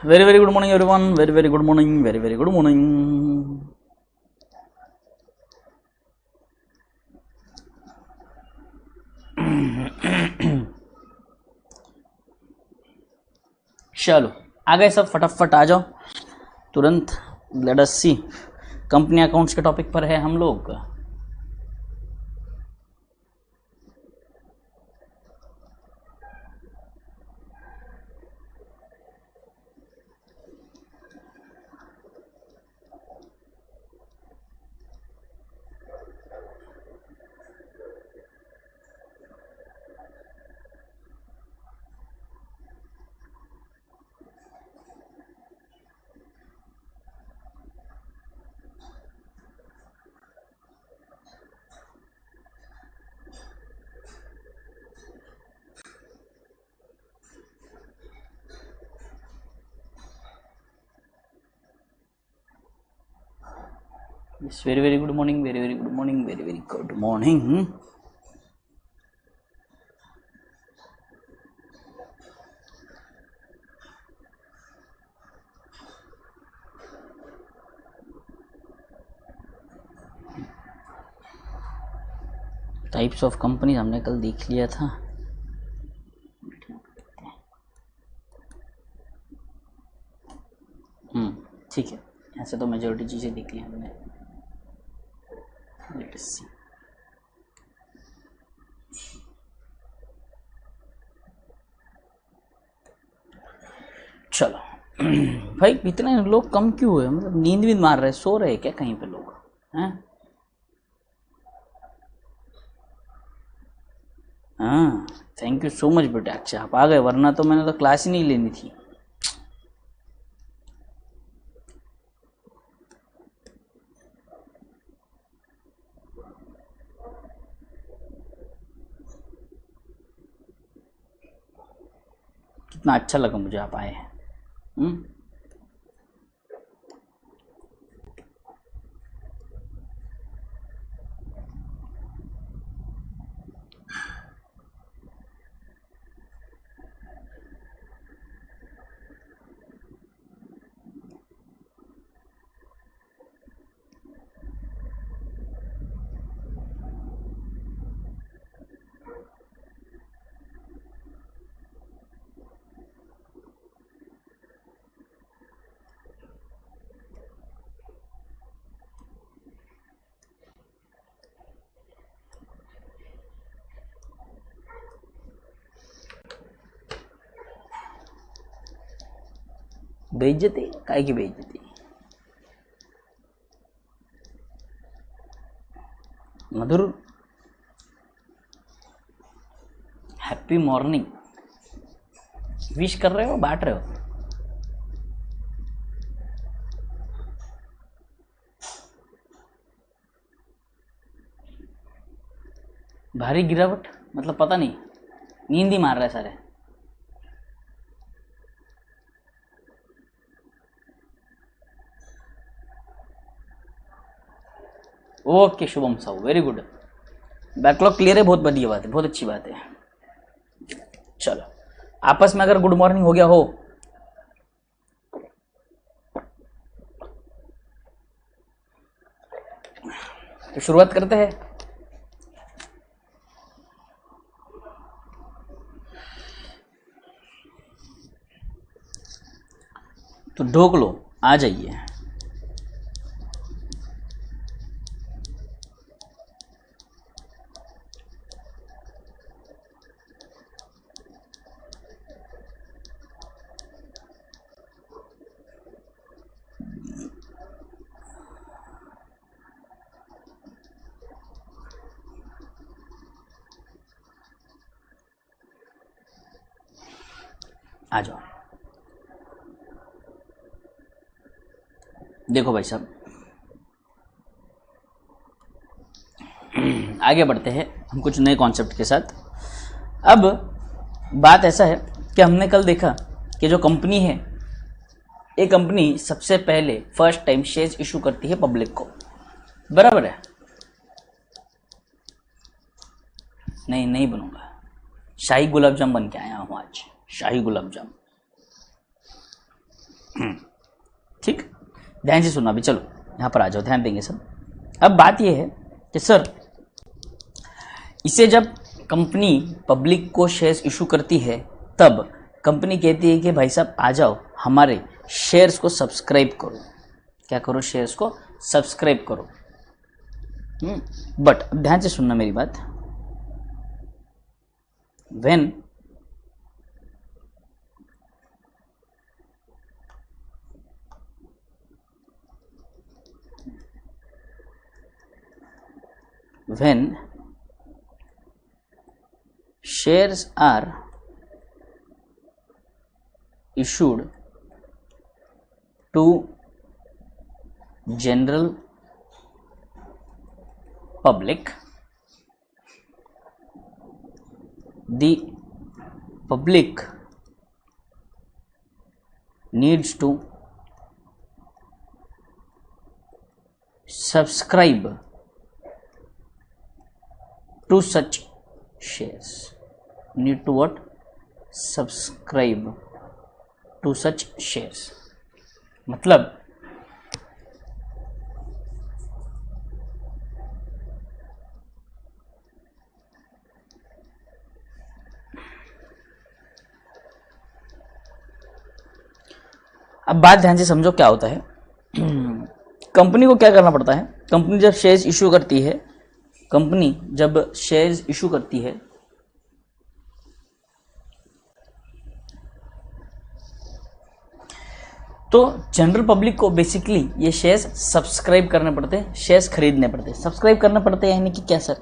very good morning everyone. Very good morning. Very good morning. चलो आ गए सब, फटाफट आ जाओ तुरंत. लेट अस सी. कंपनी अकाउंट्स के टॉपिक पर है हम लोग. Yes, very good morning. Very good morning. Very good morning. Types of company हमने कल देख लिया था. ठीक है, ऐसे तो मेजॉरिटी चीज़ें देख ली हमने. Let's see. चलो भाई, इतने लोग कम क्यों हुए? मतलब नींद भी मार रहे, सो रहे क्या कहीं पे लोग हैं? हाँ, थैंक यू सो मच बेटा. अच्छा आप आ गए, वरना तो मैंने तो क्लास ही नहीं लेनी थी. कितना अच्छा लगा मुझे आप आए हैं. बेइज्जती काय की बेइज्जती? मधुर हैप्पी मॉर्निंग विश कर रहे हो, बांट रहे हो? भारी गिरावट मतलब पता नहीं, नींद ही मार रहे सारे. Okay Shubham Sahu, very good. Backlog clear है, बहुत बढ़िया बात है, बहुत अच्छी बात है. चलो आपस में अगर गुड मॉर्निंग हो गया हो तो शुरुआत करते हैं. तो ढोक लो, आ जाइए. आ जाओ. देखो भाई साहब, आगे बढ़ते हैं हम कुछ नए कॉन्सेप्ट के साथ. अब बात ऐसा है कि हमने कल देखा कि जो कंपनी है, ये कंपनी सबसे पहले फर्स्ट टाइम शेयर्स इशू करती है पब्लिक को. बराबर है? नहीं बनूंगा. शाही गुलाब जाम बन के आया हूँ आज, शाही गुलाब जाम. ठीक, ध्यान से सुनना। अभी चलो यहाँ पर आ जाओ, ध्यान देंगे सब। अब बात यह है कि सर इसे जब कंपनी पब्लिक को शेयर्स इशू करती है तब कंपनी कहती है कि भाई साहब आ जाओ हमारे शेयर्स को सब्सक्राइब करो। क्या करो? शेयर्स को सब्सक्राइब करो। बट अब ध्यान से सुनना मेरी बात। When shares are issued to general public, the public needs to subscribe to such shares. Need to what? Subscribe to such shares. मतलब अब बात ध्यान से समझो क्या होता है। कंपनी को क्या करना पड़ता है? कंपनी जब शेयर्स इशू करती है, कंपनी जब शेयर्स इशू करती है तो जनरल पब्लिक को बेसिकली ये शेयर्स सब्सक्राइब करने पड़ते हैं, शेयर्स खरीदने पड़ते हैं। सब्सक्राइब करने पड़ते हैं यानी कि क्या सर?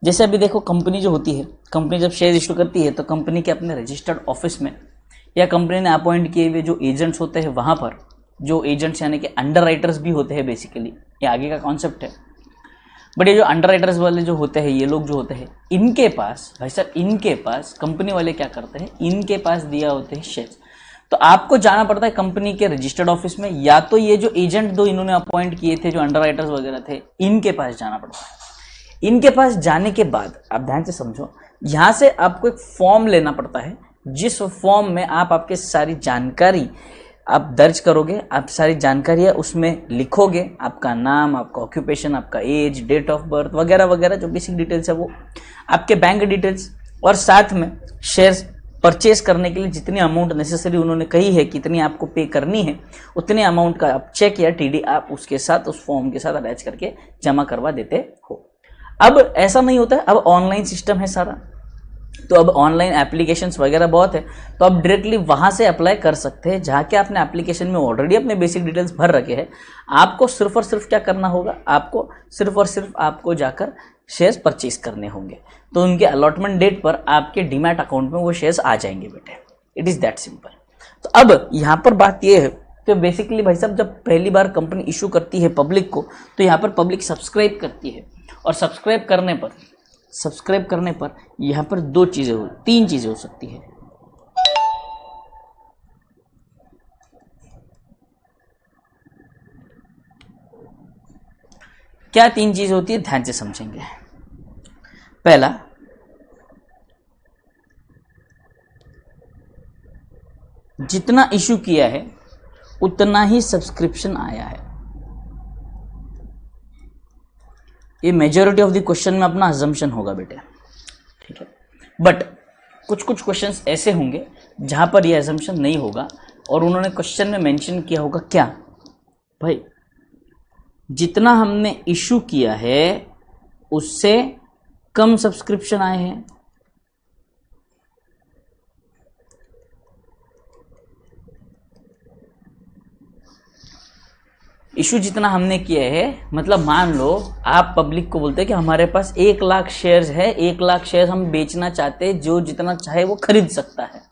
जैसे अभी देखो कंपनी जो होती है, कंपनी जब शेयर्स इशू करती है तो कंपनी के अपने रजिस्टर्ड ऑफिस में या कंपनी ने अपॉइंट किए हुए जो एजेंट्स होते हैं वहाँ पर, जो एजेंट्स यानी कि अंडर राइटर्स भी होते हैं बेसिकली, ये आगे का कॉन्सेप्ट है। बट ये जो अंडर राइटर्स वाले जो होते हैं, ये लोग जो होते हैं, इनके पास भाई साहब, इनके पास कंपनी वाले क्या करते हैं, इनके पास दिया होते हैं शेयर्स। तो आपको जाना पड़ता है कंपनी के रजिस्टर्ड ऑफिस में, या तो ये जो एजेंट दो इन्होंने अपॉइंट किए थे, जो अंडर राइटर्स वगैरह थे, इनके पास जाना पड़ता है। इनके पास जाने के बाद आप ध्यान से समझो, यहाँ से आपको एक फॉर्म लेना पड़ता है, जिस फॉर्म में आप आपके सारी जानकारी आप दर्ज करोगे, आप सारी जानकारियाँ उसमें लिखोगे, आपका नाम, आपका ऑक्यूपेशन, आपका एज, डेट ऑफ बर्थ वगैरह वगैरह जो बेसिक डिटेल्स है वो, आपके बैंक डिटेल्स, और साथ में शेयर्स परचेज करने के लिए जितनी अमाउंट नेसेसरी उन्होंने कही है कितनी आपको पे करनी है, उतने अमाउंट का आप चेक या टीडी आप उसके साथ, उस फॉर्म के साथ अटैच करके जमा करवा देते हो। अब ऐसा नहीं होता है, अब ऑनलाइन सिस्टम है सारा, तो अब ऑनलाइन एप्लीकेशंस वगैरह बहुत है, तो आप डायरेक्टली वहाँ से अप्लाई कर सकते हैं। जहाँ के आपने एप्लीकेशन में ऑलरेडी अपने बेसिक डिटेल्स भर रखे हैं, आपको सिर्फ और सिर्फ क्या करना होगा, आपको सिर्फ और सिर्फ आपको जाकर शेयर्स परचेज करने होंगे। तो उनके अलॉटमेंट डेट पर आपके डीमैट अकाउंट में वो शेयर्स आ जाएंगे बेटे। It is that simple. तो अब यहाँ पर बात ये है कि बेसिकली भाई साहब जब पहली बार कंपनी इशू करती है पब्लिक को, तो यहाँ पर पब्लिक सब्सक्राइब करती है, और सब्सक्राइब करने पर यहाँ पर तीन चीज़ें हो सकती है। क्या तीन चीज़ होती है? ध्यान से समझेंगे। पहला, जितना इशू किया है उतना ही सब्सक्रिप्शन आया है। ये मेजॉरिटी ऑफ द क्वेश्चन में अपना अजम्पशन होगा बेटे, ठीक है। बट कुछ कुछ क्वेश्चंस ऐसे होंगे जहां पर ये अजम्पशन नहीं होगा, और उन्होंने क्वेश्चन में मेंशन किया होगा क्या भाई, जितना हमने इशू किया है उससे कम सब्सक्रिप्शन आए हैं। इशू जितना हमने किया है, मतलब मान लो आप पब्लिक को बोलते हैं कि हमारे पास 1 लाख शेयर्स है, 1 लाख शेयर्स हम बेचना चाहते हैं, जो जितना चाहे वो खरीद सकता है।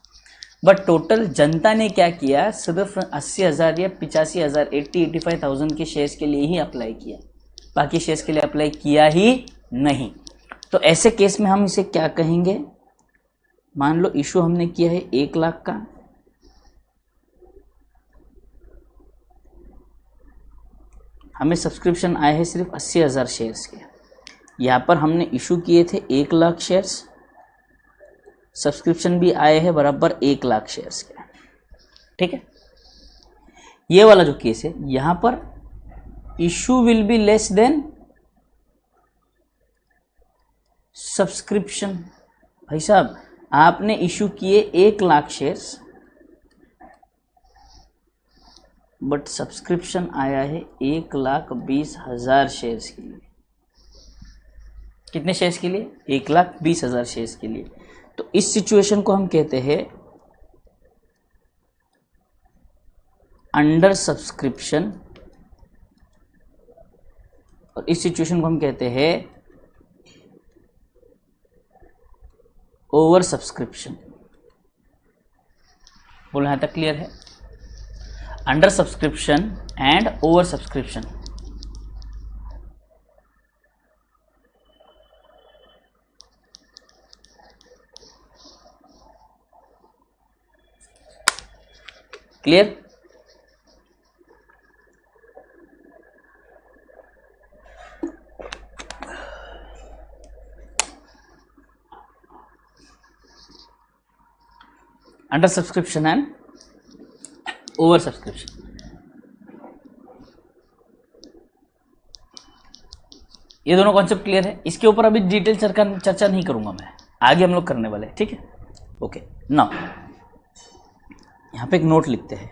बट टोटल जनता ने क्या किया, सिर्फ 80,000 या 85,000 85,000 के शेयर्स के लिए ही अप्लाई किया, बाकी शेयर्स के लिए अप्लाई किया ही नहीं। तो ऐसे केस में हम इसे क्या कहेंगे, मान लो इशू हमने किया है 1 लाख का, हमें सब्सक्रिप्शन आए हैं सिर्फ 80,000 शेयर्स के। यहाँ पर हमने इशू किए थे 1 लाख शेयर्स, सब्सक्रिप्शन भी आए हैं बराबर 1 लाख शेयर्स के, ठीक है। ये वाला जो केस है यहां पर issue will be less than subscription. भाई साहब आपने इशू किए 1,00,000 शेयर्स, बट सब्सक्रिप्शन आया है 1,20,000 शेयर्स के लिए। कितने शेयर्स के लिए? 1,20,000 शेयर्स के लिए। तो इस सिचुएशन को हम कहते हैं अंडर सब्सक्रिप्शन, और इस सिचुएशन को हम कहते हैं ओवर सब्सक्रिप्शन। बोलो यहां तक क्लियर है? Under subscription and over subscription. Clear? Under subscription and over subscription. ये दोनों कॉन्सेप्ट क्लियर है? इसके ऊपर अभी डिटेल चर्चा नहीं करूंगा मैं, आगे हम लोग करने वाले हैं, ठीक है? ओके, नाउ यहां पे एक नोट लिखते हैं।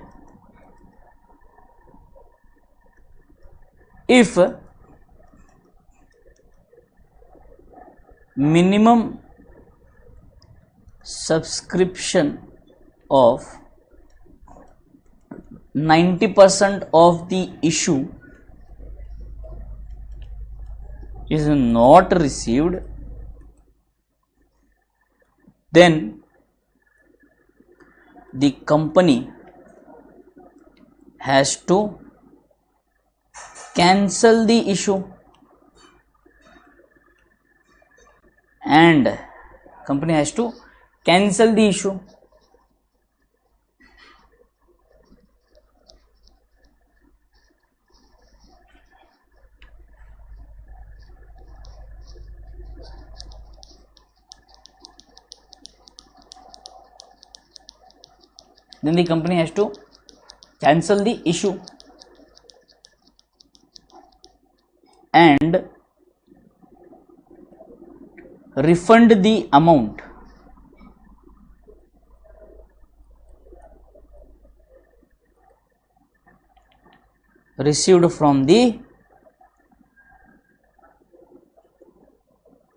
If minimum subscription of 90% of the issue is not received, then the company has to cancel the issue, and company has to cancel the issue. Then the company has to cancel the issue and refund the amount received from the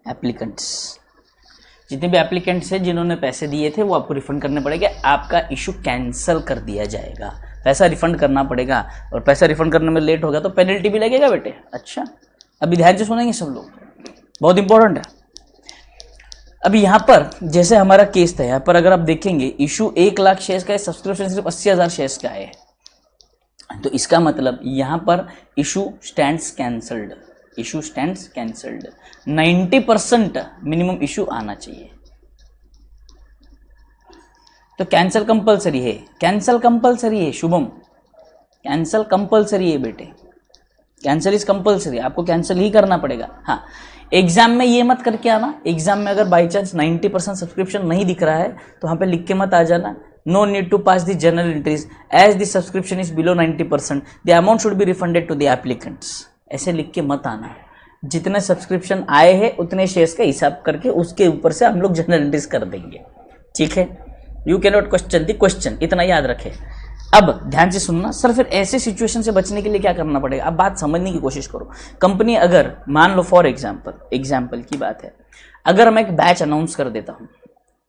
applicants. जितने भी applicants हैं जिन्होंने पैसे दिए थे वो आपको refund करने पड़ेगा, आपका इशू कैंसिल कर दिया जाएगा, पैसा रिफंड करना पड़ेगा, और पैसा रिफंड करने में लेट हो गया तो पेनल्टी भी लगेगा बेटे। अच्छा, अभी ध्यान से सुनेंगे सब लोग, बहुत इंपॉर्टेंट है। अभी यहाँ पर जैसे हमारा केस था, यहाँ पर अगर आप देखेंगे इशू 1,00,000 शेयर्स का है, सब्सक्रिप्शन सिर्फ 80,000 शेयर्स का है, तो इसका मतलब यहाँ पर issue stands cancelled, issue stands cancelled. 90% minimum issue आना चाहिए, तो कैंसल कंपलसरी है, कैंसल कंपलसरी है शुभम, कैंसल कंपलसरी है बेटे, कैंसल इज कंपलसरी, आपको कैंसल ही करना पड़ेगा। हाँ, एग्जाम में ये मत करके आना, एग्जाम में अगर बाई चांस 90% सब्सक्रिप्शन नहीं दिख रहा है तो वहां पे लिख के मत आ जाना, no need to pass the journal entries as the subscription is below 90%, the amount should be refunded to the applicants, ऐसे लिख के मत आना। जितने सब्सक्रिप्शन आए हैं उतने शेयर्स का हिसाब करके उसके ऊपर से हम लोग जर्नल एंट्रीज कर देंगे, ठीक है? You can not question the question, इतना याद रखें। अब ध्यान से सुनना सर, फिर ऐसे सिचुएशन से बचने के लिए क्या करना पड़ेगा? अब बात समझने की कोशिश करो। कंपनी अगर मान लो फॉर एग्जाम्पल की बात है, अगर मैं एक बैच अनाउंस कर देता हूँ,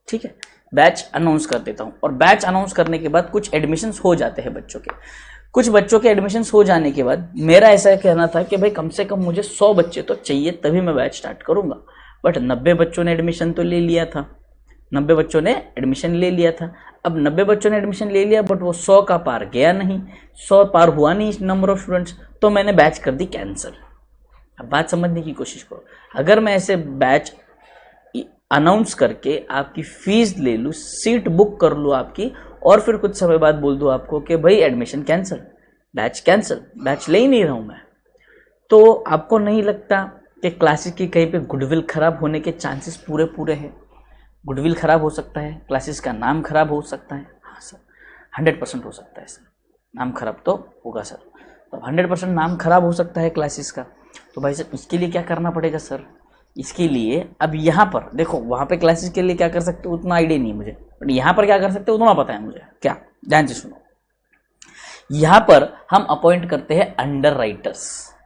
ठीक है, बैच अनाउंस कर देता हूँ, और बैच अनाउंस करने के बाद कुछ एडमिशन्स हो जाते हैं बच्चों के, कुछ बच्चों के एडमिशन्स हो जाने के बाद मेरा ऐसा कहना था कि भाई कम से कम मुझे 100 बच्चे तो चाहिए तभी मैं बैच स्टार्ट करूंगा, बट 90 बच्चों ने एडमिशन तो ले लिया था, 90 बच्चों ने एडमिशन ले लिया था। अब 90 बच्चों ने एडमिशन ले लिया बट वो 100 का पार गया नहीं, 100 पार हुआ नहीं नंबर ऑफ स्टूडेंट्स, तो मैंने बैच कर दी कैंसिल। अब बात समझने की कोशिश करो, अगर मैं ऐसे बैच अनाउंस करके आपकी फीस ले लूँ, सीट बुक कर लूँ आपकी, और फिर कुछ समय बाद बोल दूँ आपको कि भाई एडमिशन कैंसिल, बैच ले ही नहीं रहा हूँ मैं, तो आपको नहीं लगता कि क्लासेस की कहीं पे गुडविल खराब होने के चांसेस पूरे हैं? गुडविल खराब हो सकता है, क्लासेस का नाम खराब हो सकता है, हाँ सर 100% हो सकता है सर। नाम खराब तो होगा सर। तो 100% नाम खराब हो सकता है क्लासेस का, तो भाई साहब इसके लिए क्या करना पड़ेगा सर? इसके लिए अब यहाँ पर देखो, वहाँ पे क्लासेस के लिए क्या कर सकते हो उतना आइडिया नहीं है मुझे, बट यहाँ पर क्या कर सकते हो उतना पता है मुझे। क्या? ध्यान से सुनो। यहाँ पर हम अपॉइंट करते हैं अंडर राइटर्स।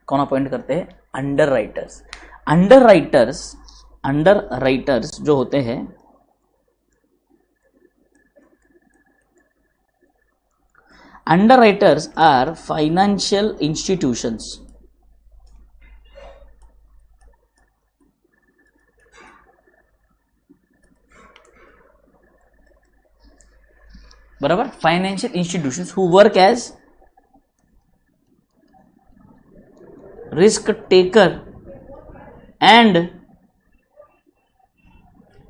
कौन अपॉइंट करते हैं? Under writers. अंडर राइटर्स जो होते हैं, underwriters are financial institutions बराबर, financial institutions who work as risk taker and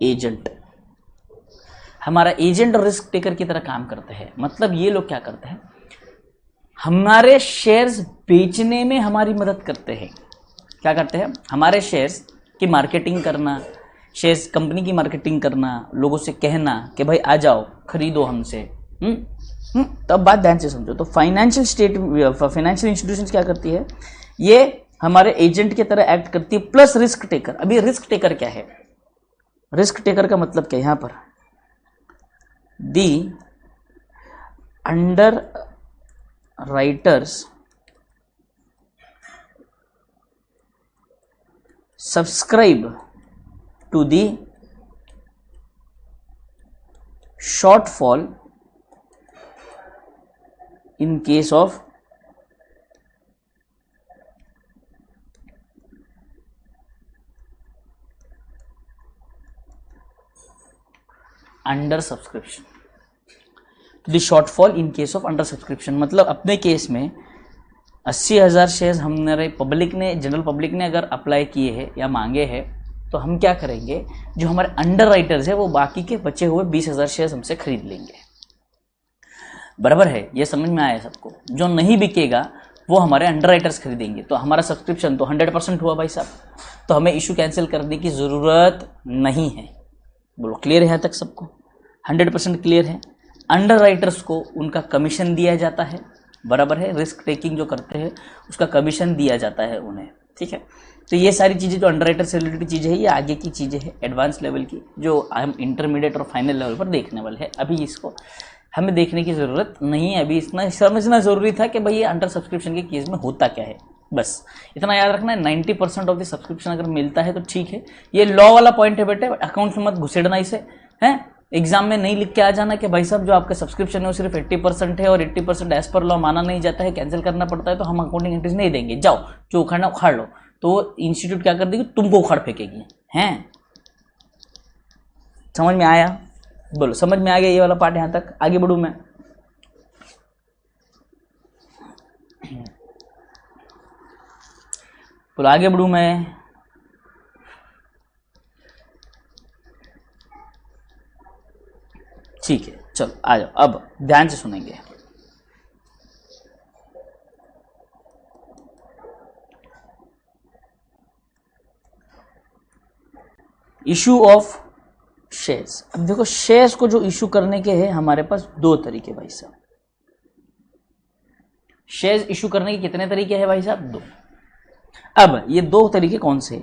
agent. हमारा एजेंट और रिस्क टेकर की तरह काम करते हैं। मतलब ये लोग क्या करते हैं, हमारे शेयर्स बेचने में हमारी मदद करते हैं। क्या करते हैं? हमारे शेयर्स की मार्केटिंग करना, शेयर्स कंपनी की मार्केटिंग करना, लोगों से कहना कि भाई आ जाओ खरीदो हमसे। तब बात ध्यान से समझो। तो फाइनेंशियल इंस्टीट्यूशंस क्या करती है? ये हमारे एजेंट की तरह एक्ट करती है, प्लस रिस्क टेकर। अभी रिस्क टेकर क्या है? रिस्क टेकर का मतलब क्या है यहां पर? The underwriters subscribe to the shortfall in case of under subscription. The shortfall in case of under subscription मतलब अपने केस में 80,000 शेयर्स हमारे पब्लिक ने, जनरल पब्लिक ने अगर अप्लाई किए हैं या मांगे हैं, तो हम क्या करेंगे, जो हमारे अंडर राइटर्स है वो बाकी के बचे हुए 20,000 शेयर्स हमसे खरीद लेंगे। बराबर है? ये समझ में आया सबको? जो नहीं बिकेगा वो हमारे अंडर राइटर्स खरीदेंगे, तो हमारा सब्सक्रिप्शन तो 100% हुआ भाई साहब। तो हमें इशू कैंसिल करने की ज़रूरत नहीं है। बोलो क्लियर है यहाँ तक सबको? 100% क्लियर है। अंडर राइटर्स को उनका कमीशन दिया जाता है, बराबर है? रिस्क टेकिंग जो करते हैं उसका कमीशन दिया जाता है उन्हें, ठीक है? तो ये सारी चीज़ें जो अंडर राइटर से रिलेटेड चीज़ें हैं, ये आगे की चीज़ें हैं, एडवांस लेवल की, जो हम इंटरमीडिएट और फाइनल लेवल पर देखने वाले हैं। अभी इसको हमें देखने की ज़रूरत नहीं है। अभी इतना समझना ज़रूरी था कि भाई ये अंडर सब्सक्रिप्शन के केस में होता क्या है, बस इतना याद रखना है। 90% ऑफ द सब्सक्रिप्शन अगर मिलता है तो ठीक है। ये लॉ वाला पॉइंट है बेटे, अकाउंट में मत घुसेड़ना इसे, हैं? एग्जाम में नहीं लिख के आ जाना कि भाई साहब जो आपका सब्सक्रिप्शन है वो सिर्फ 80% है और 80% एज पर लॉ माना नहीं जाता है, कैंसिल करना पड़ता है, तो हम अकाउंटिंग एंट्रीज नहीं देंगे, जाओ जो उखाड़ना उखाड़ लो। तो इंस्टीट्यूट क्या कर देगी? तुमको उखाड़ फेंकेगी। हैं? समझ में आया? बोलो समझ में आ गया ये वाला पार्ट? यहां तक आगे बढ़ू मैं? बोलो आगे बढ़ू मैं? ठीक है, चलो आ जाओ, अब ध्यान से सुनेंगे। Issue of shares. अब देखो शेयर्स को जो इशू करने के हैं हमारे पास दो तरीके भाई साहब। शेयर्स इशू करने के कितने तरीके हैं भाई साहब? दो। अब ये दो तरीके कौन से?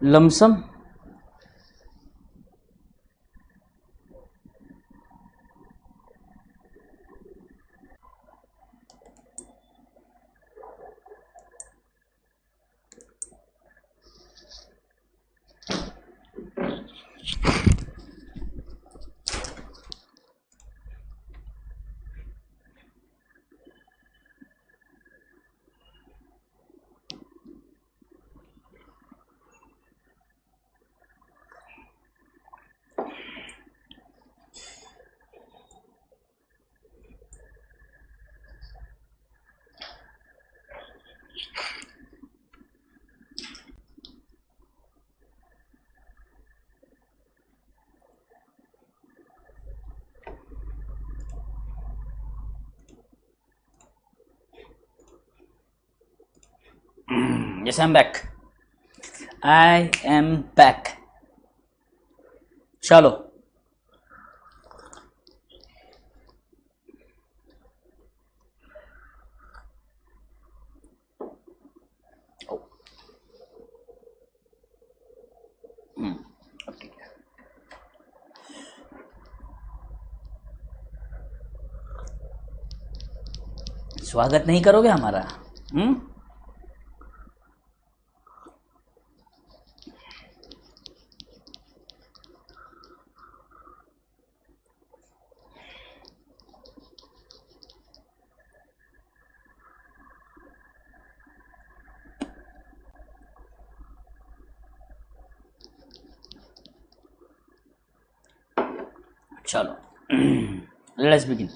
लमसम जैसे हम बैक। I am back. चलो स्वागत नहीं करोगे हमारा? चलो लेट्स बिगिन।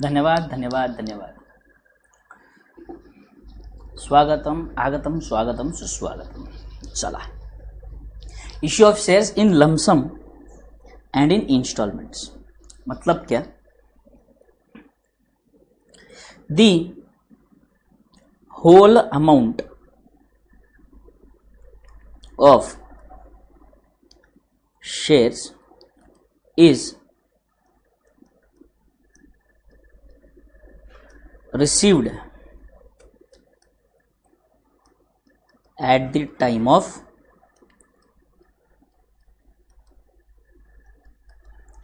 धन्यवाद धन्यवाद धन्यवाद। स्वागतम आगतम स्वागतम सुस्वागतम। चला, issue of shares in lump sum and in instalments मतलब क्या? The whole amount of shares is received at the time of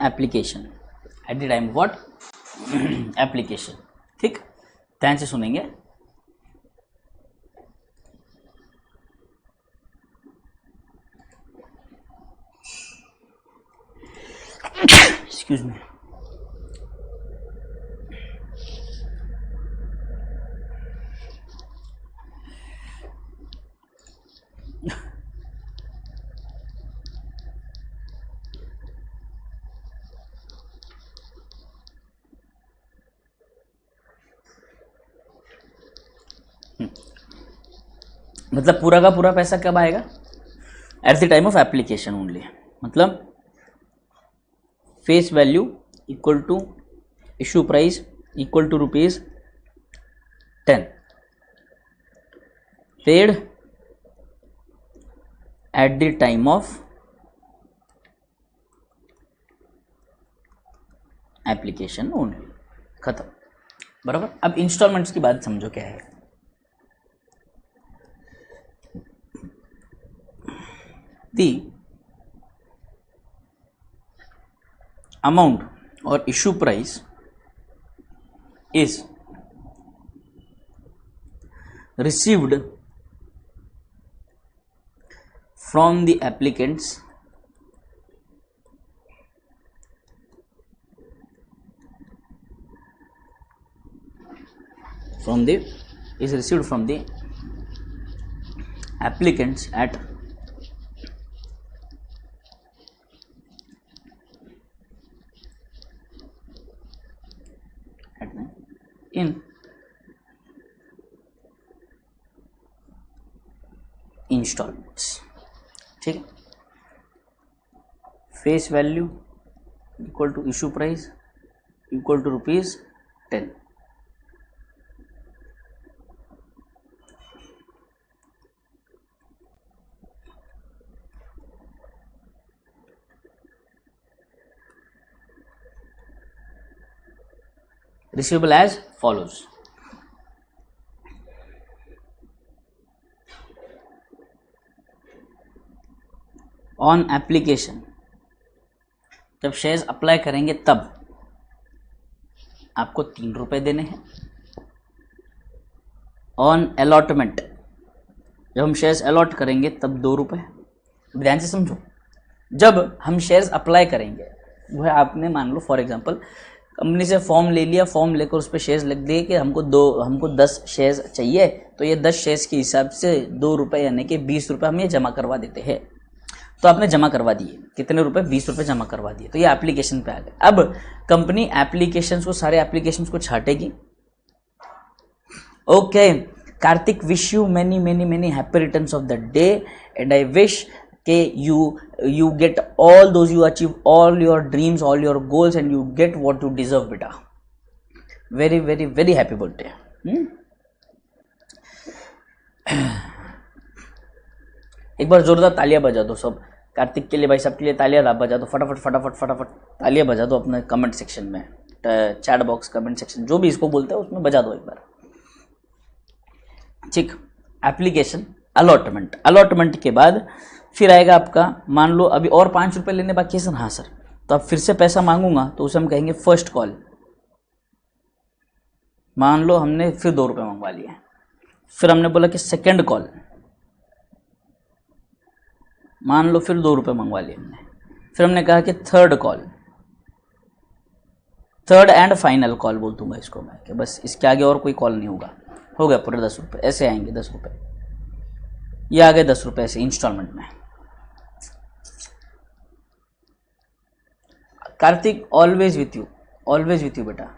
application। at the time of what? application। ठीक, ध्यान से सुनेंगे। Excuse me. मतलब पूरा का पूरा पैसा कब आएगा? At the time of application only. मतलब face value equal to issue price equal to ₹10 paid at the time of application only. खत्म। बराबर। अब इंस्टॉलमेंट्स की बात समझो क्या है। The amount or issue price is received from the applicants at in installments। ठीक है। Face value equal to issue price equal to ₹10। receivable as follows। On application, जब शेयर्स अप्लाई करेंगे तब आपको ₹3 देने हैं। ऑन अलॉटमेंट, जब हम शेयर्स अलॉट करेंगे तब ₹2। ध्यान से समझो, जब हम शेयर्स अप्लाई करेंगे वह आपने मान लो फॉर एग्जांपल कंपनी से फॉर्म ले लिया, फॉर्म लेकर उस पर शेयर्स लिख दिए कि हमको 10 शेयर्स चाहिए, तो ये 10 शेयर्स के हिसाब से ₹2 यानी कि ₹20 हम ये जमा करवा देते हैं। तो आपने जमा करवा दिए, कितने रुपए? ₹20 जमा करवा दिए, तो ये एप्लीकेशन पे आ गए। अब कंपनी एप्लीकेशंस को, सारे एप्लीकेशंस को छाटेगी okay Kartik, wish you many many many happy returns of the day and I wish के you get all those, you achieve all your dreams, all your goals and you get what you deserve बेटा. very very very happy birthday. एक बार जोरदार तालियां बजा दो सब कार्तिक के लिए, भाई सबके लिए तालियां बजा दो फटाफट फटाफट फटाफट तालियां बजा दो अपने कमेंट सेक्शन में, चैट बॉक्स, कमेंट सेक्शन, जो भी इसको बोलते हैं उसमें बजा दो एक बार. ठीक. एप्लीकेशन अलॉटमेंट, अलॉटमेंट के बाद फिर आएगा आपका, मान लो अभी और 5 रुपये लेने बाकी है सर. हाँ सर, तो अब फिर से पैसा मांगूंगा तो उसे हम कहेंगे फर्स्ट कॉल. मान लो हमने फिर 2 रुपये मंगवा लिए, फिर हमने बोला कि सेकंड कॉल, मान लो फिर 2 रुपये मंगवा लिए हमने, फिर हमने कहा कि third call, third and final call बोल दूंगा इसको मैं कि बस इसके आगे और कोई कॉल नहीं होगा. हो गया पूरे 10 रुपये. ऐसे आएंगे 10 रुपये, ये आ गए 10 रुपये ऐसे इंस्टॉलमेंट में. Kartik always with you, always with you बेटा.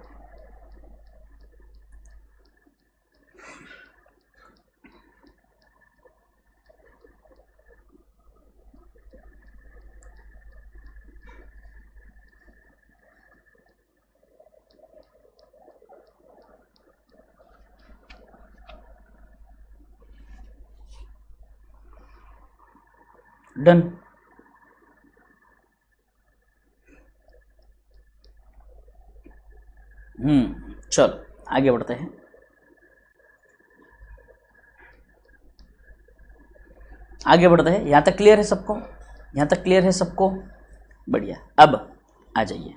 डन. चलो आगे बढ़ते हैं. आगे बढ़ते हैं. यहां तक क्लियर है सबको? यहां तक क्लियर है सबको? बढ़िया. अब आ जाइए.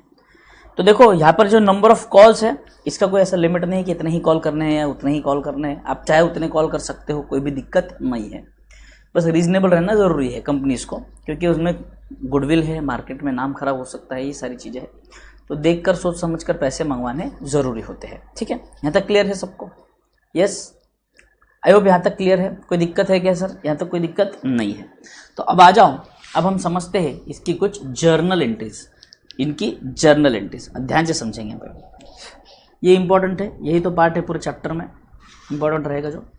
तो देखो यहाँ पर जो नंबर ऑफ कॉल्स है इसका कोई ऐसा लिमिट नहीं कि इतने ही कॉल करने हैं या उतने ही कॉल करने हैं. आप चाहे उतने कॉल कर सकते हो, कोई भी दिक्कत नहीं है. बस रीजनेबल रहना ज़रूरी है कंपनीज को, क्योंकि उसमें गुडविल है, मार्केट में नाम खराब हो सकता है, ये सारी चीज़ें हैं. तो देखकर सोच समझकर पैसे मंगवाने ज़रूरी होते हैं. ठीक है, यहाँ तक क्लियर है सबको? यस, आई होप यहाँ तक क्लियर है. कोई दिक्कत है क्या सर? यहाँ तक कोई दिक्कत नहीं है. तो अब आ जाओ, अब हम समझते हैं इसकी कुछ जर्नल एंट्रीज, इनकी जर्नल एंट्रीज ध्यान से समझेंगे. ये इंपॉर्टेंट है, यही तो पार्ट है पूरे चैप्टर में, इंपॉर्टेंट रहेगा जो.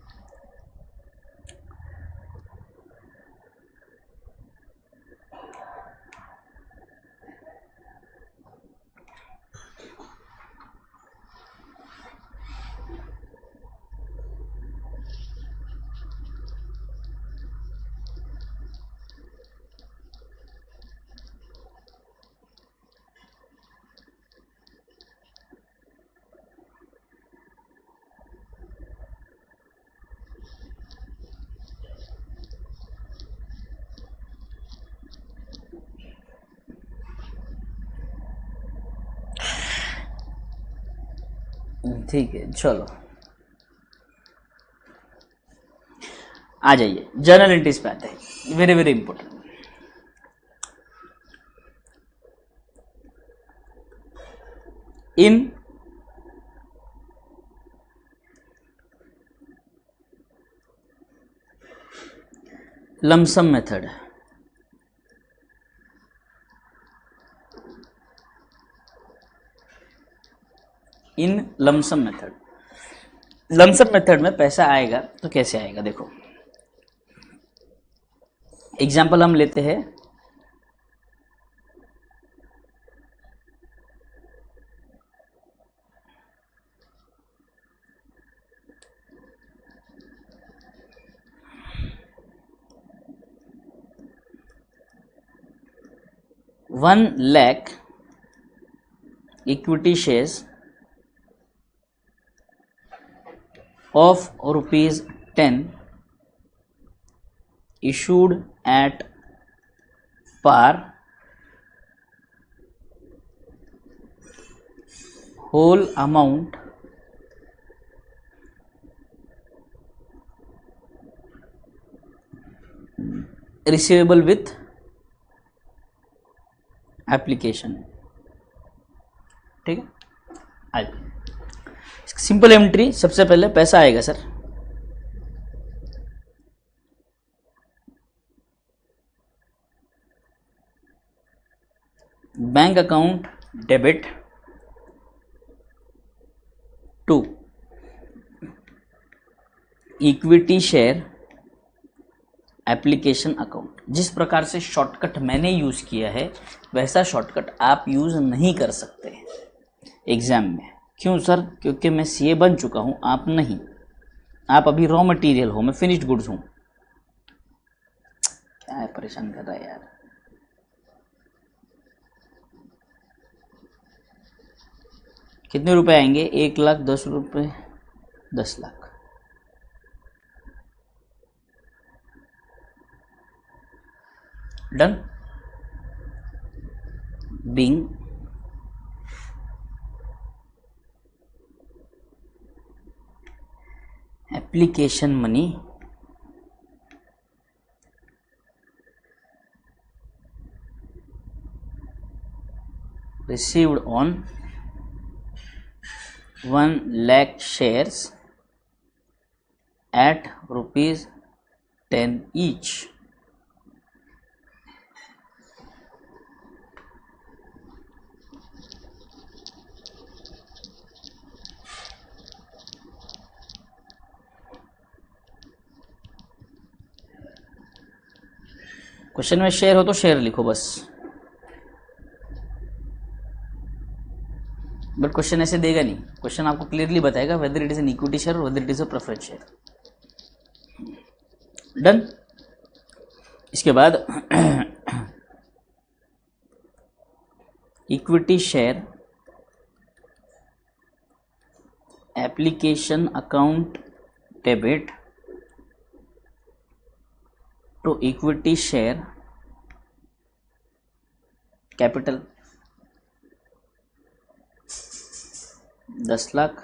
ठीक है, चलो आ जाइए. जर्नल एंट्रीज पे आते हैं. Very very important. In lump sum method, in lump sum method, lump sum method में पैसा आएगा तो कैसे आएगा? देखो एग्जाम्पल हम लेते हैं. ₹1,00,000 equity shares of ₹10 issued at par, whole amount receivable with application. ठीक है, आज सिंपल एंट्री. सबसे पहले पैसा आएगा sir, bank account debit to equity share application account. जिस प्रकार से शॉर्टकट मैंने यूज़ किया है वैसा शॉर्टकट आप यूज़ नहीं कर सकते एग्ज़ाम में। क्यों सर? क्योंकि मैं सीए बन चुका हूँ, आप नहीं। आप अभी रॉ मटेरियल हो, मैं फिनिश्ड गुड्स हूँ। क्या है, परेशान कर रहा है यार। कितने रुपए आएंगे? 1,10,000 रुपये, 10 lakh. Done. Being application money received on 1 lakh shares at rupees 10 each. Question में शेयर हो तो शेयर लिखो बस, बट क्वेश्चन ऐसे देगा नहीं। क्वेश्चन आपको क्लियरली बताएगा whether it is an equity share और whether it is a preference share. Done. इसके बाद equity share application account debit to equity share capital 10 lakh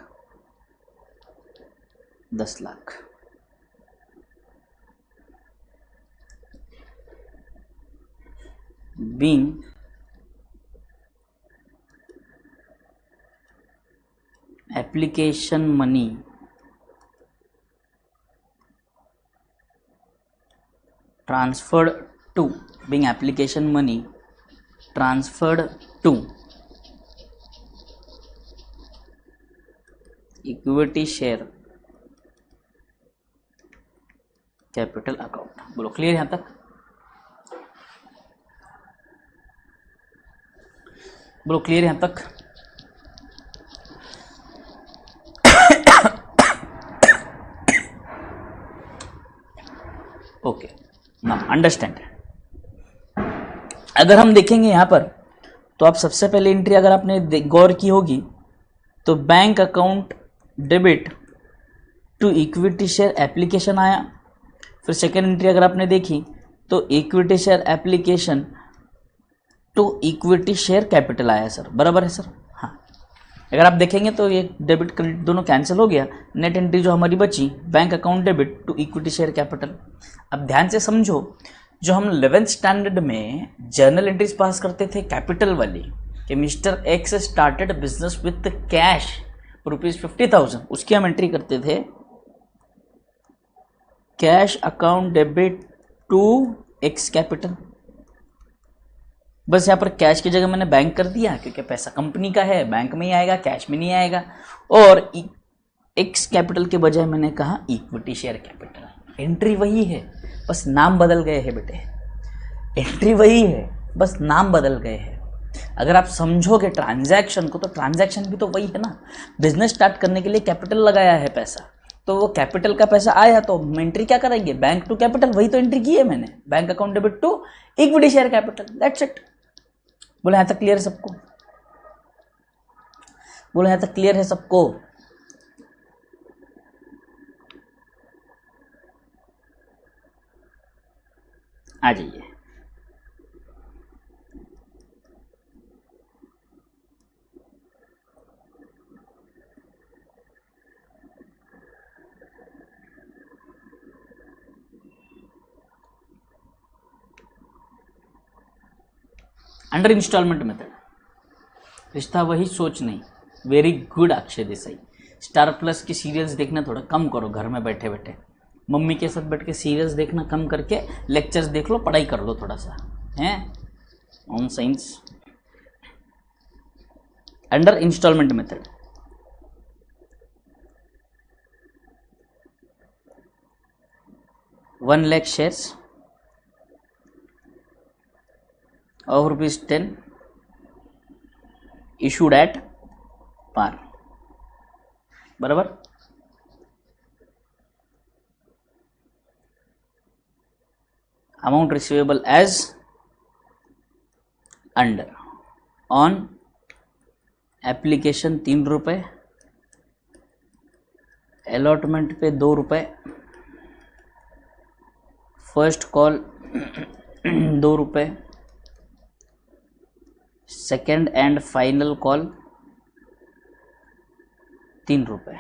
10 lakh. Being application money transferred to being application money transferred to equity share capital account. बोलो clear यहां तक? बोलो clear यहां तक? Okay, now understand. अगर हम देखेंगे यहां पर तो आप सबसे पहले एंट्री अगर आपने गौर की होगी तो bank account debit to equity share application आया। फिर सेकेंड एंट्री अगर आपने देखी तो equity share application to equity share capital आया सर, बराबर है सर? हाँ। अगर आप देखेंगे तो ये डेबिट क्रेडिट दोनों कैंसिल हो गया। नेट एंट्री जो हमारी बची bank account debit to equity share capital. अब ध्यान से समझो, जो हम 11th स्टैंडर्ड में जर्नल एंट्रीज पास करते थे कैपिटल वाली कि mister X started business with cash ₹50,000, उसकी हम एंट्री करते थे cash account debit to X capital. बस यहाँ पर कैश की जगह मैंने बैंक कर दिया क्योंकि पैसा कंपनी का है, बैंक में ही आएगा, कैश में नहीं आएगा। और एक्स कैपिटल के बजाय मैंने कहा इक्विटी शेयर कैपिटल। एंट्री वही है, बस नाम बदल गए हैं बेटे। एंट्री वही है, बस नाम बदल गए हैं। अगर आप समझोगे ट्रांजैक्शन को तो ट्रांजैक्शन भी तो वही है ना। बिजनेस स्टार्ट करने के लिए कैपिटल लगाया है पैसा, तो वो कैपिटल का पैसा आया तो हम एंट्री क्या करेंगे? बैंक टू कैपिटल, वही तो एंट्री की है मैंने, bank account debit to equity share capital, that's it. बोले यहां तक क्लियर है सबको? बोले यहां तक क्लियर है सबको? आ जाइए। अंडर इंस्टॉलमेंट मेथड, रिश्ता वही सोच नहीं। Very good Akshay Desai. Star plus की सीरियल्स देखना थोड़ा कम करो, घर में बैठे बैठे मम्मी के साथ बैठ के सीरियल्स देखना कम करके लेक्चर्स देख लो, पढ़ाई कर लो थोड़ा सा, हैं on science. Under instalment method 1 lakh shares of ₹10 issued at par, बराबर। Amount receivable as under on application ₹3, allotment पे ₹2, first call ₹2, second and final call ₹3।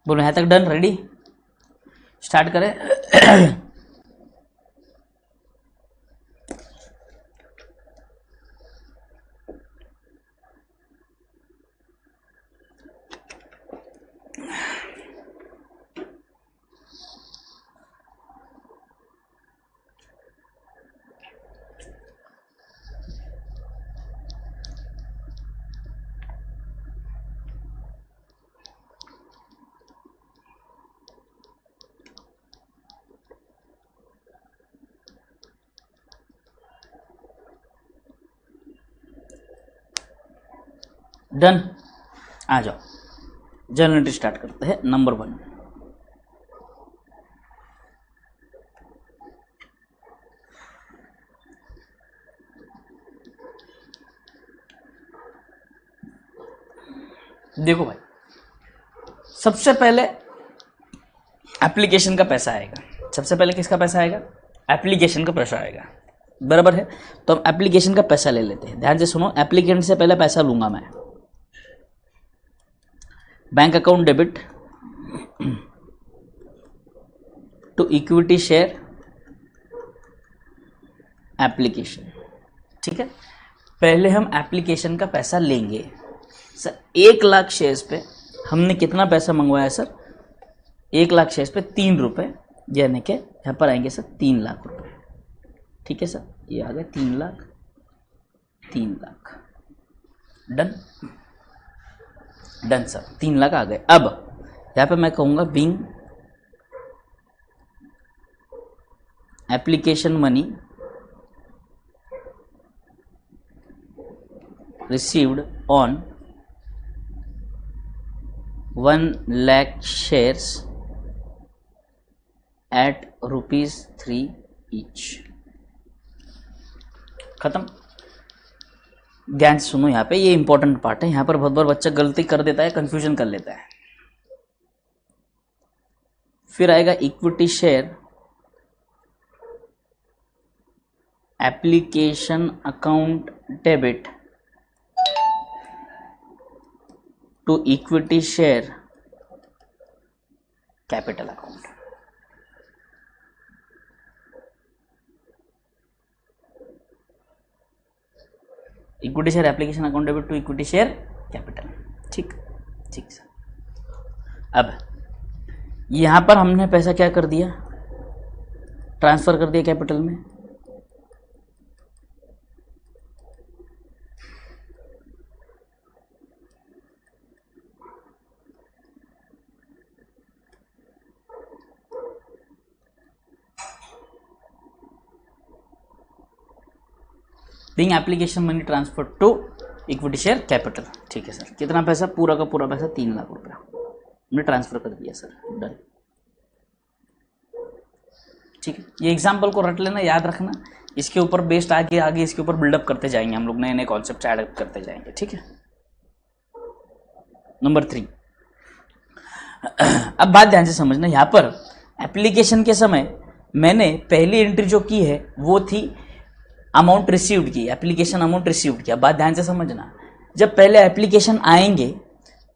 बोलो यहाँ तक डन, रेडी, स्टार्ट करें। डन, आ जाओ, जर्नल एंट्री स्टार्ट करते हैं। नंबर 1, देखो भाई, सबसे पहले एप्लीकेशन का पैसा आएगा। सबसे पहले किसका पैसा आएगा? एप्लीकेशन का पैसा आएगा, बराबर है। तो हम एप्लीकेशन का पैसा ले लेते हैं। ध्यान से सुनो, एप्लीकेंट से पहले पैसा लूंगा मैं। Bank account debit to equity share application, ठीक है। पहले हम एप्लीकेशन का पैसा लेंगे। सर 1 लाख शेयर्स पे हमने कितना पैसा मंगवाया सर? 1 लाख शेयर्स पे ₹3, यानी कि यहाँ पर आएंगे सर 3 लाख रुपए, ठीक है सर। ये आ गए 3 lakh, 3 lakh, done done sir, 3 lakh आ गए। अब यहाँ पे मैं कहूँगा being application money received on 1 lakh shares at ₹3 each. खत्म। ध्यान से सुनो, यहाँ पे ये इंपॉर्टेंट पार्ट है। यहाँ पर बहुत बार बच्चा गलती कर देता है, कंफ्यूजन कर लेता है। फिर आएगा equity share application account debit to equity share capital account. Equity share application account debit to equity share capital, ठीक ठीक सर। अब यहां पर हमने पैसा क्या कर दिया? ट्रांसफर कर दिया कैपिटल में। Being application money transfer to equity share capital, ठीक है सर। कितना पैसा? पूरा का पूरा पैसा 3 लाख रुपया हमने ट्रांसफर कर दिया सर, डन, ठीक है। ये एग्जाम्पल को रट लेना, याद रखना। इसके ऊपर बेस्ड आगे आगे इसके ऊपर बिल्डअप करते जाएंगे हम लोग, नए नए कॉन्सेप्ट ऐड करते जाएंगे, ठीक है। नंबर 3, अब बात ध्यान से समझना। यहाँ पर एप्लीकेशन के समय मैंने पहली एंट्री जो की है वो थी अमाउंट रिसीव्ड की, एप्लीकेशन अमाउंट रिसीव्ड किया। बात ध्यान से समझना, जब पहले एप्लीकेशन आएंगे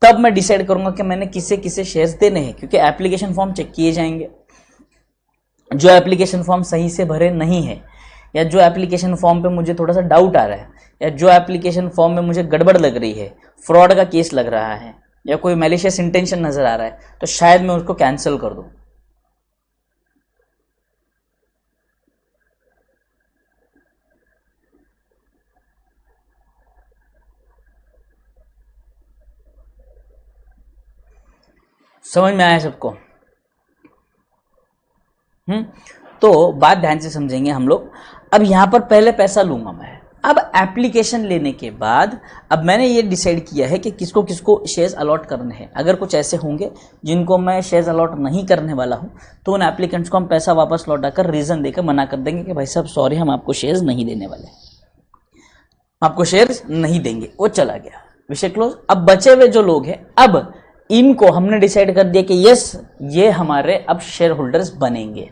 तब मैं डिसाइड करूंगा कि मैंने किसे किसे शेयर्स देने हैं, क्योंकि एप्लीकेशन फॉर्म चेक किए जाएंगे। जो एप्लीकेशन फॉर्म सही से भरे नहीं है, या जो एप्लीकेशन फॉर्म पे मुझे थोड़ा सा डाउट आ रहा है, या जो एप्लीकेशन फॉर्म में मुझे गड़बड़ लग रही है, फ्रॉड का केस लग रहा है, या कोई मैलिशियस इंटेंशन नजर आ रहा है, तो शायद मैं उसको कैंसिल कर दूं। समझ में आया सबको? तो बात ध्यान से समझेंगे हम लोग। अब यहां पर पहले पैसा लूंगा मैं। अब एप्लीकेशन लेने के बाद अब मैंने ये डिसाइड किया है कि किसको किसको शेयर्स अलॉट करने हैं। अगर कुछ ऐसे होंगे जिनको मैं शेयर्स अलॉट नहीं करने वाला हूं तो उन एप्लीकेंट्स को हम पैसा वापस लौटाकर रीजन देकर मना कर देंगे कि भाई साहब सॉरी, हम आपको शेयर्स नहीं देने वाले, आपको शेयर्स नहीं देंगे। वो चला गया, विषय क्लोज। अब बचे हुए जो लोग हैं, अब इनको हमने डिसाइड कर दिया कि यस, ये हमारे अब शेयर होल्डर्स बनेंगे।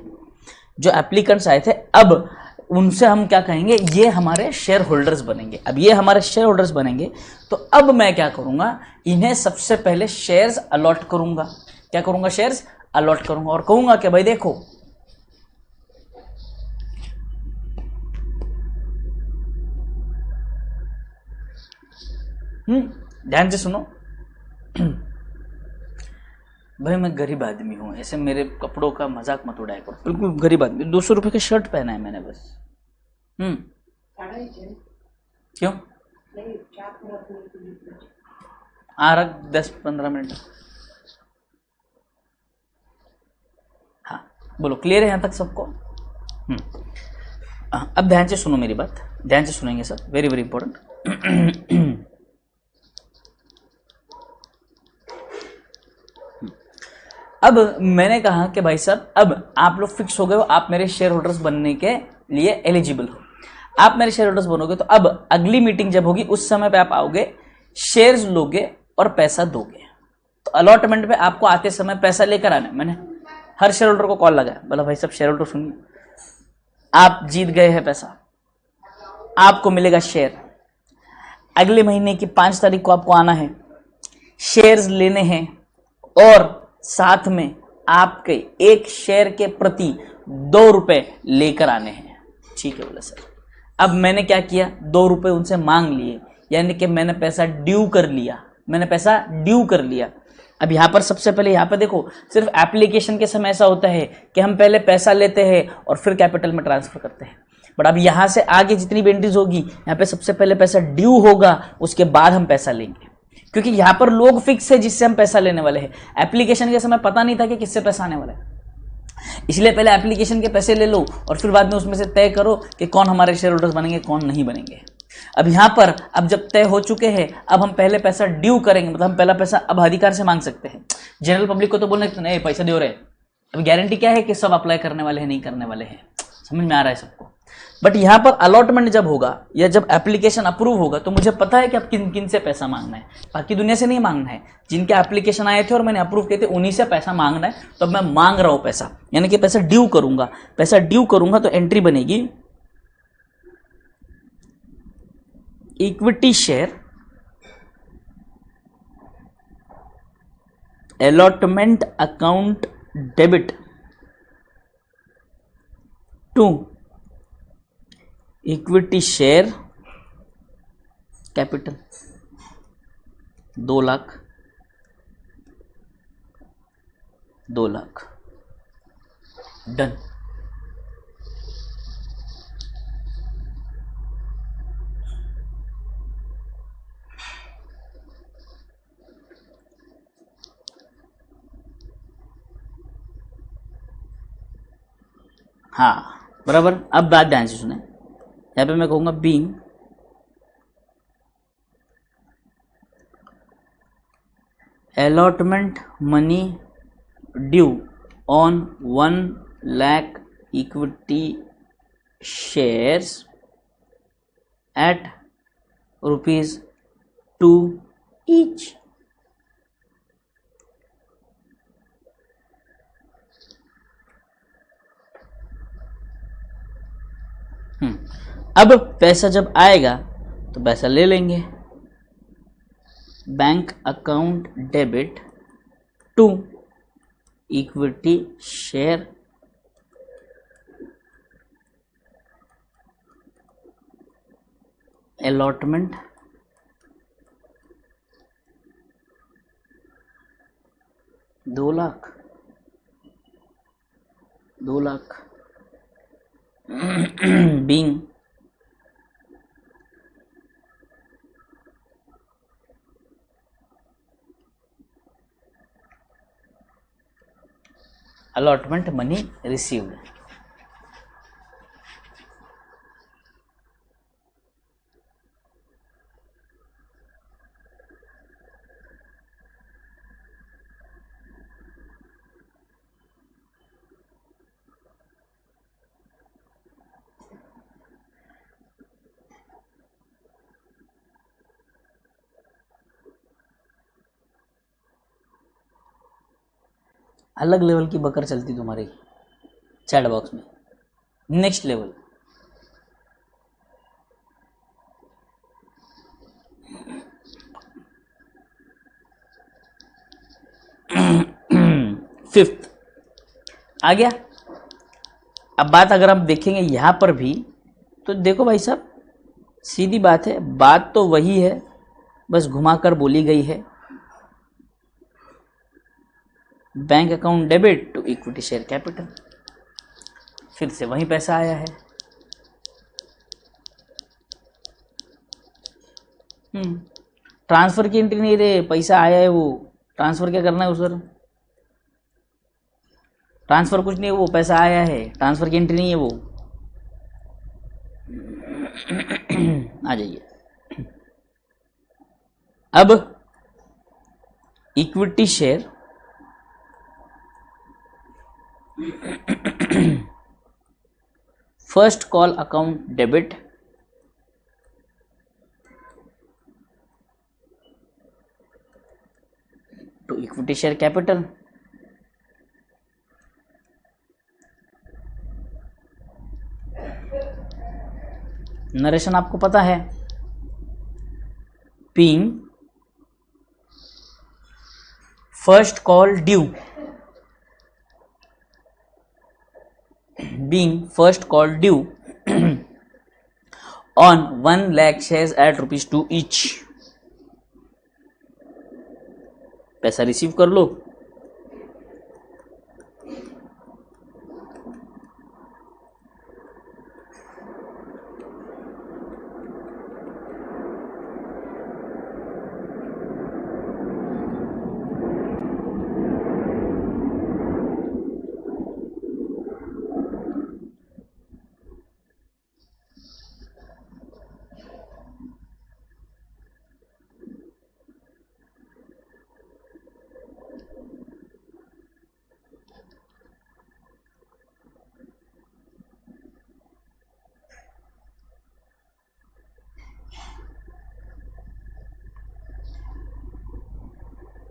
जो एप्लीकेंट्स आए थे अब उनसे हम क्या कहेंगे, ये हमारे शेयर होल्डर्स बनेंगे। अब ये हमारे शेयर होल्डर्स बनेंगे तो अब मैं क्या करूंगा, इन्हें सबसे पहले शेयर्स अलॉट करूंगा। क्या करूंगा? शेयर्स अलॉट करूंगा और कहूंगा कि भाई देखो, ध्यान से सुनो। भाई मैं गरीब आदमी हूँ, ऐसे मेरे कपड़ों का मजाक मत उड़ाया करो, बिल्कुल गरीब आदमी। 200 रुपए का शर्ट पहना है मैंने बस। क्यों? आ रहा 10-15 मिनट। हाँ बोलो, क्लियर है यहां तक सबको? अब ध्यान से सुनो मेरी बात, ध्यान से सुनेंगे सब, वेरी वेरी इंपॉर्टेंट। अब मैंने कहा कि भाई साहब अब आप लोग फिक्स हो गए हो, आप मेरे शेयर होल्डर्स बनने के लिए एलिजिबल हो, आप मेरे शेयर होल्डर्स बनोगे। तो अब अगली मीटिंग जब होगी उस समय पे आप आओगे, शेयर्स लोगे और पैसा दोगे। तो अलॉटमेंट पे आपको आते समय पैसा लेकर आना। मैंने हर शेयर होल्डर को कॉल लगाया, बोला भाई साहब शेयर होल्डर सुनिए, आप जीत गए हैं पैसा, आपको मिलेगा शेयर। अगले महीने की 5 तारीख को आपको आना है, शेयर्स लेने हैं और साथ में आपके एक शेयर के प्रति 2 रुपए लेकर आने हैं। ठीक है बोला सर। अब मैंने क्या किया, 2 रुपए उनसे मांग लिए, यानी कि मैंने पैसा ड्यू कर लिया, मैंने पैसा ड्यू कर लिया। अब यहां पर सबसे पहले यहां पर देखो, सिर्फ एप्लीकेशन के समय ऐसा होता है कि हम पहले पैसा लेते हैं और फिर कैपिटल में ट्रांसफर करते हैं। बट अब यहां से आगे जितनी भी एंट्रीज होगी, यहां पे सबसे पहले पैसा ड्यू होगा, उसके बाद हम पैसा लेंगे, क्योंकि यहां पर लोग फिक्स है जिससे हम पैसा लेने वाले हैं। एप्लीकेशन के समय पता नहीं था कि किससे पैसा आने वाला है, इसलिए पहले एप्लीकेशन के पैसे ले लो और फिर बाद में उसमें से तय करो कि कौन हमारे शेयर होल्डर्स बनेंगे, कौन नहीं बनेंगे। अब यहां पर अब जब तय हो चुके हैं, अब हम पहले पैसा ड्यू करेंगे, मतलब हम पहला पैसा अब अधिकार से मांग सकते हैं। जनरल पब्लिक को तो बोलने नहीं पैसा दे रहे, अब गारंटी क्या है कि सब अप्लाई करने वाले हैं, नहीं करने वाले हैं। समझ में आ रहा है सबको? बट यहां पर अलॉटमेंट जब होगा या जब एप्लीकेशन अप्रूव होगा तो मुझे पता है कि अब किन किन से पैसा मांगना है, बाकी दुनिया से नहीं मांगना है। जिनके एप्लीकेशन आए थे और मैंने अप्रूव किए थे उन्हीं से पैसा मांगना है। तो अब मैं मांग रहा हूं पैसा, यानी कि पैसा ड्यू करूंगा। पैसा ड्यू करूंगा तो एंट्री बनेगी equity share allotment account debit to equity share capital 2 lakh 2 lakh done. हाँ बराबर। अब बात ध्यान से सुने, यहाँ पे मैं कहूंगा being allotment money due on 1 lakh equity shares at ₹2 each। अब पैसा जब आएगा तो पैसा ले लेंगे। Bank account debit to equity share allotment दो lakh being allotment money received. अलग लेवल की बकर चलती तुम्हारी चैट बॉक्स में। नेक्स्ट लेवल, फिफ्थ आ गया। अब बात अगर हम देखेंगे यहां पर भी तो देखो भाई साहब, सीधी बात है, बात तो वही है, बस घुमाकर बोली गई है। Bank account debit to equity share capital, फिर से वही पैसा आया है। ट्रांसफर की एंट्री नहीं रे, पैसा आया है, वो ट्रांसफर क्या करना है उधर, ट्रांसफर कुछ नहीं है, वो पैसा आया है, ट्रांसफर की एंट्री नहीं है वो। आ जाइए अब equity share first call account debit to equity share capital. Narration आपको पता है, being first call due, being first call due on 1 lakh shares at ₹2 each। पैसा रिसीव कर लो,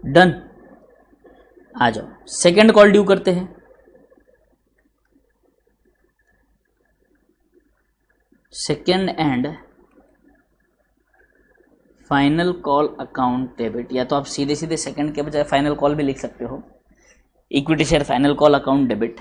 डन। आ जाओ सेकेंड कॉल ड्यू करते हैं। Second and final call account debit, या तो आप सीधे सीधे सेकेंड के बजाय फाइनल कॉल भी लिख सकते हो। Equity share final call account debit,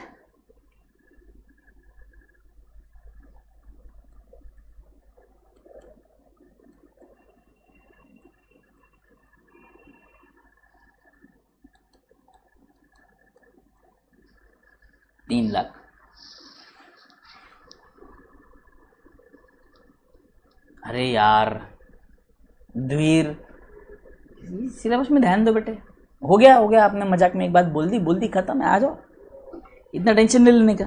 ₹3 lakh. अरे यार द्वीर, सिलेबस में ध्यान दो बेटे। हो गया हो गया, आपने मजाक में एक बात बोल दी खत्म है, आ जाओ, इतना टेंशन नहीं लेने का।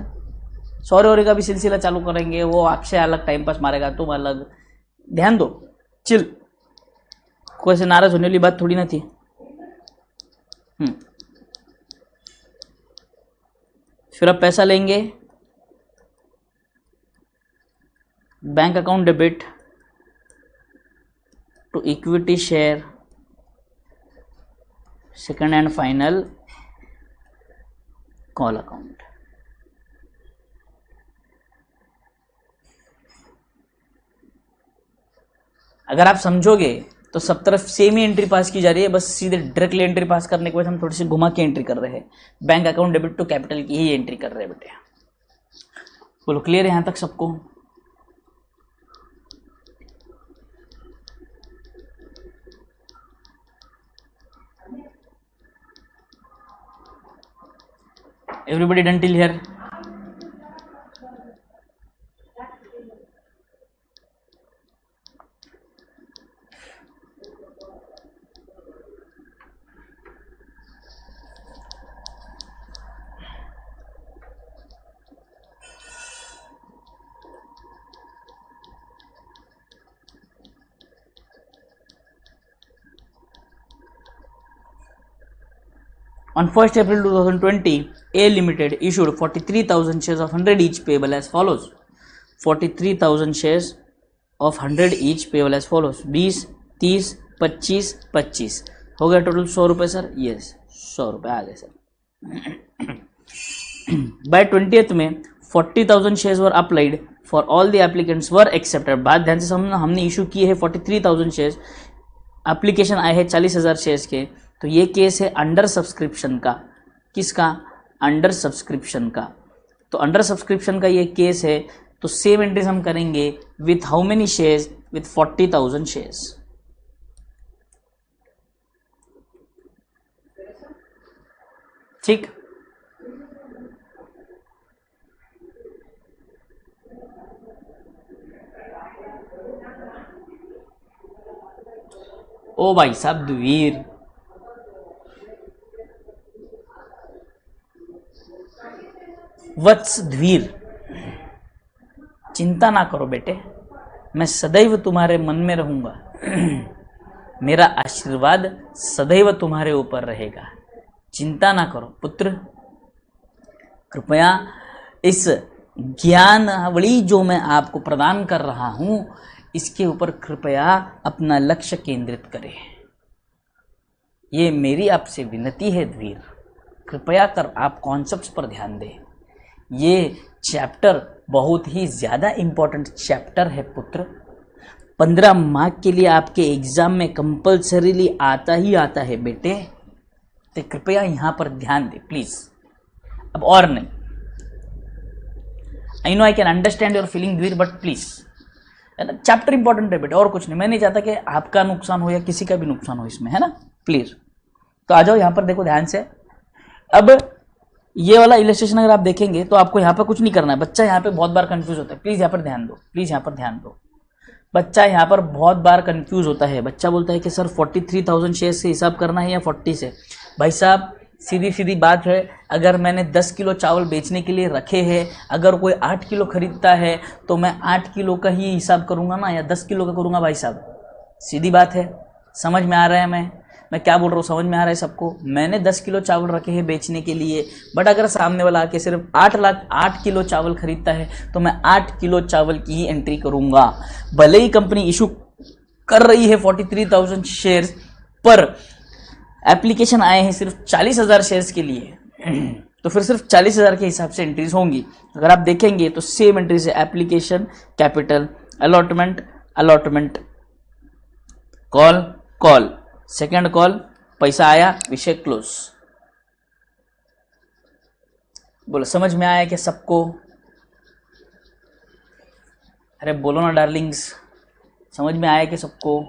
सॉरी और का भी सिलसिला चालू करेंगे, वो अक्षय अलग टाइम पास मारेगा, तुम अलग, ध्यान दो, चिल। कोई ऐसे नाराज होने वाली बात थोड़ी ना थी। फिर अब पैसा लेंगे, bank account debit to equity share second and final call account. अगर आप समझोगे तो सब तरफ सेम ही एंट्री पास की जा रही है, बस सीधे डायरेक्टली एंट्री पास करने के बाद हम थोड़ी सी घुमा के एंट्री कर रहे हैं। Bank account debit to capital की ही एंट्री कर रहे हैं बेटे। बोलो क्लियर है यहां तक सबको? Everybody done till here? On 1st April 2020, A Limited issued 43,000 shares of 100 each payable as follows. 43,000 shares of 100 each payable as follows. 20, 30, 25, 25 हो गया टोटल 100 रुपये सर. यस 100 रुपये आ गए सर. बाय 20th में 40,000 shares were applied for all the applicants were accepted. बात ध्यान से समझना, हमने इशू किए हैं 43,000 शेयर्स, एप्लीकेशन आए हैं 40,000 शेयर्स के. तो ये केस है अंडर सब्सक्रिप्शन का. किसका? अंडर सब्सक्रिप्शन का. तो अंडर सब्सक्रिप्शन का ये केस है. तो सेम एंट्रीज हम करेंगे with how many shares? With 40,000 shares. ठीक. ओ भाई साहब द्वीर, वत्स द्वीर, चिंता ना करो बेटे, मैं सदैव तुम्हारे मन में रहूंगा. मेरा आशीर्वाद सदैव तुम्हारे ऊपर रहेगा. चिंता ना करो पुत्र. कृपया इस ज्ञानावली जो मैं आपको प्रदान कर रहा हूं, इसके ऊपर कृपया अपना लक्ष्य केंद्रित करें. ये मेरी आपसे विनती है द्वीर. कृपया कर आप कॉन्सेप्ट्स पर ध्यान दें. ये चैप्टर बहुत ही ज़्यादा इम्पोर्टेंट चैप्टर है पुत्र. 15 मार्क के लिए आपके एग्जाम में कंपल्सरीली आता ही आता है बेटे. तो कृपया यहाँ पर ध्यान दें प्लीज़. अब और नहीं, I know I can understand your feeling dear, but please है ना, चैप्टर इंपॉर्टेंट है बेटे, और कुछ नहीं. मैं नहीं चाहता कि आपका नुकसान हो या किसी का भी नुकसान हो इसमें, है ना, प्लीज़. तो आ जाओ यहाँ पर, देखो ध्यान से. अब ये वाला इलस्ट्रेशन अगर आप देखेंगे तो आपको यहाँ पर कुछ नहीं करना है. बच्चा यहाँ पे बहुत बार कंफ्यूज होता है. प्लीज़ यहाँ पर ध्यान दो, प्लीज़ यहाँ पर ध्यान दो. बच्चा यहाँ पर बहुत बार कंफ्यूज होता है. बच्चा बोलता है कि सर 43,000 शेयर से हिसाब करना है या 40 से. भाई साहब सीधी सीधी बात है, अगर मैंने 10 किलो चावल बेचने के लिए रखे हैं, अगर कोई 8 किलो खरीदता है तो मैं 8 किलो का ही हिसाब करूँगा ना, या 10 किलो का करूँगा. भाई साहब सीधी बात है. समझ में आ रहा है मैं क्या बोल रहा हूँ? समझ में आ रहा है सबको? मैंने 10 किलो चावल रखे हैं बेचने के लिए, बट अगर सामने वाला आके सिर्फ 8 किलो चावल खरीदता है तो मैं 8 किलो चावल की ही एंट्री करूँगा. भले ही कंपनी इशू कर रही है 43,000 शेयर्स, पर एप्लीकेशन आए हैं सिर्फ 40,000 शेयर्स के लिए, तो फिर सिर्फ 40,000 के हिसाब से एंट्रीज होंगी. अगर आप देखेंगे तो सेम एंट्रीज है. Application, capital, allotment, allotment, call, call, second call, पैसा आया, विषय क्लोज. बोलो समझ में आया क्या सबको? अरे बोलो ना डार्लिंग्स, समझ में आया क्या सबको?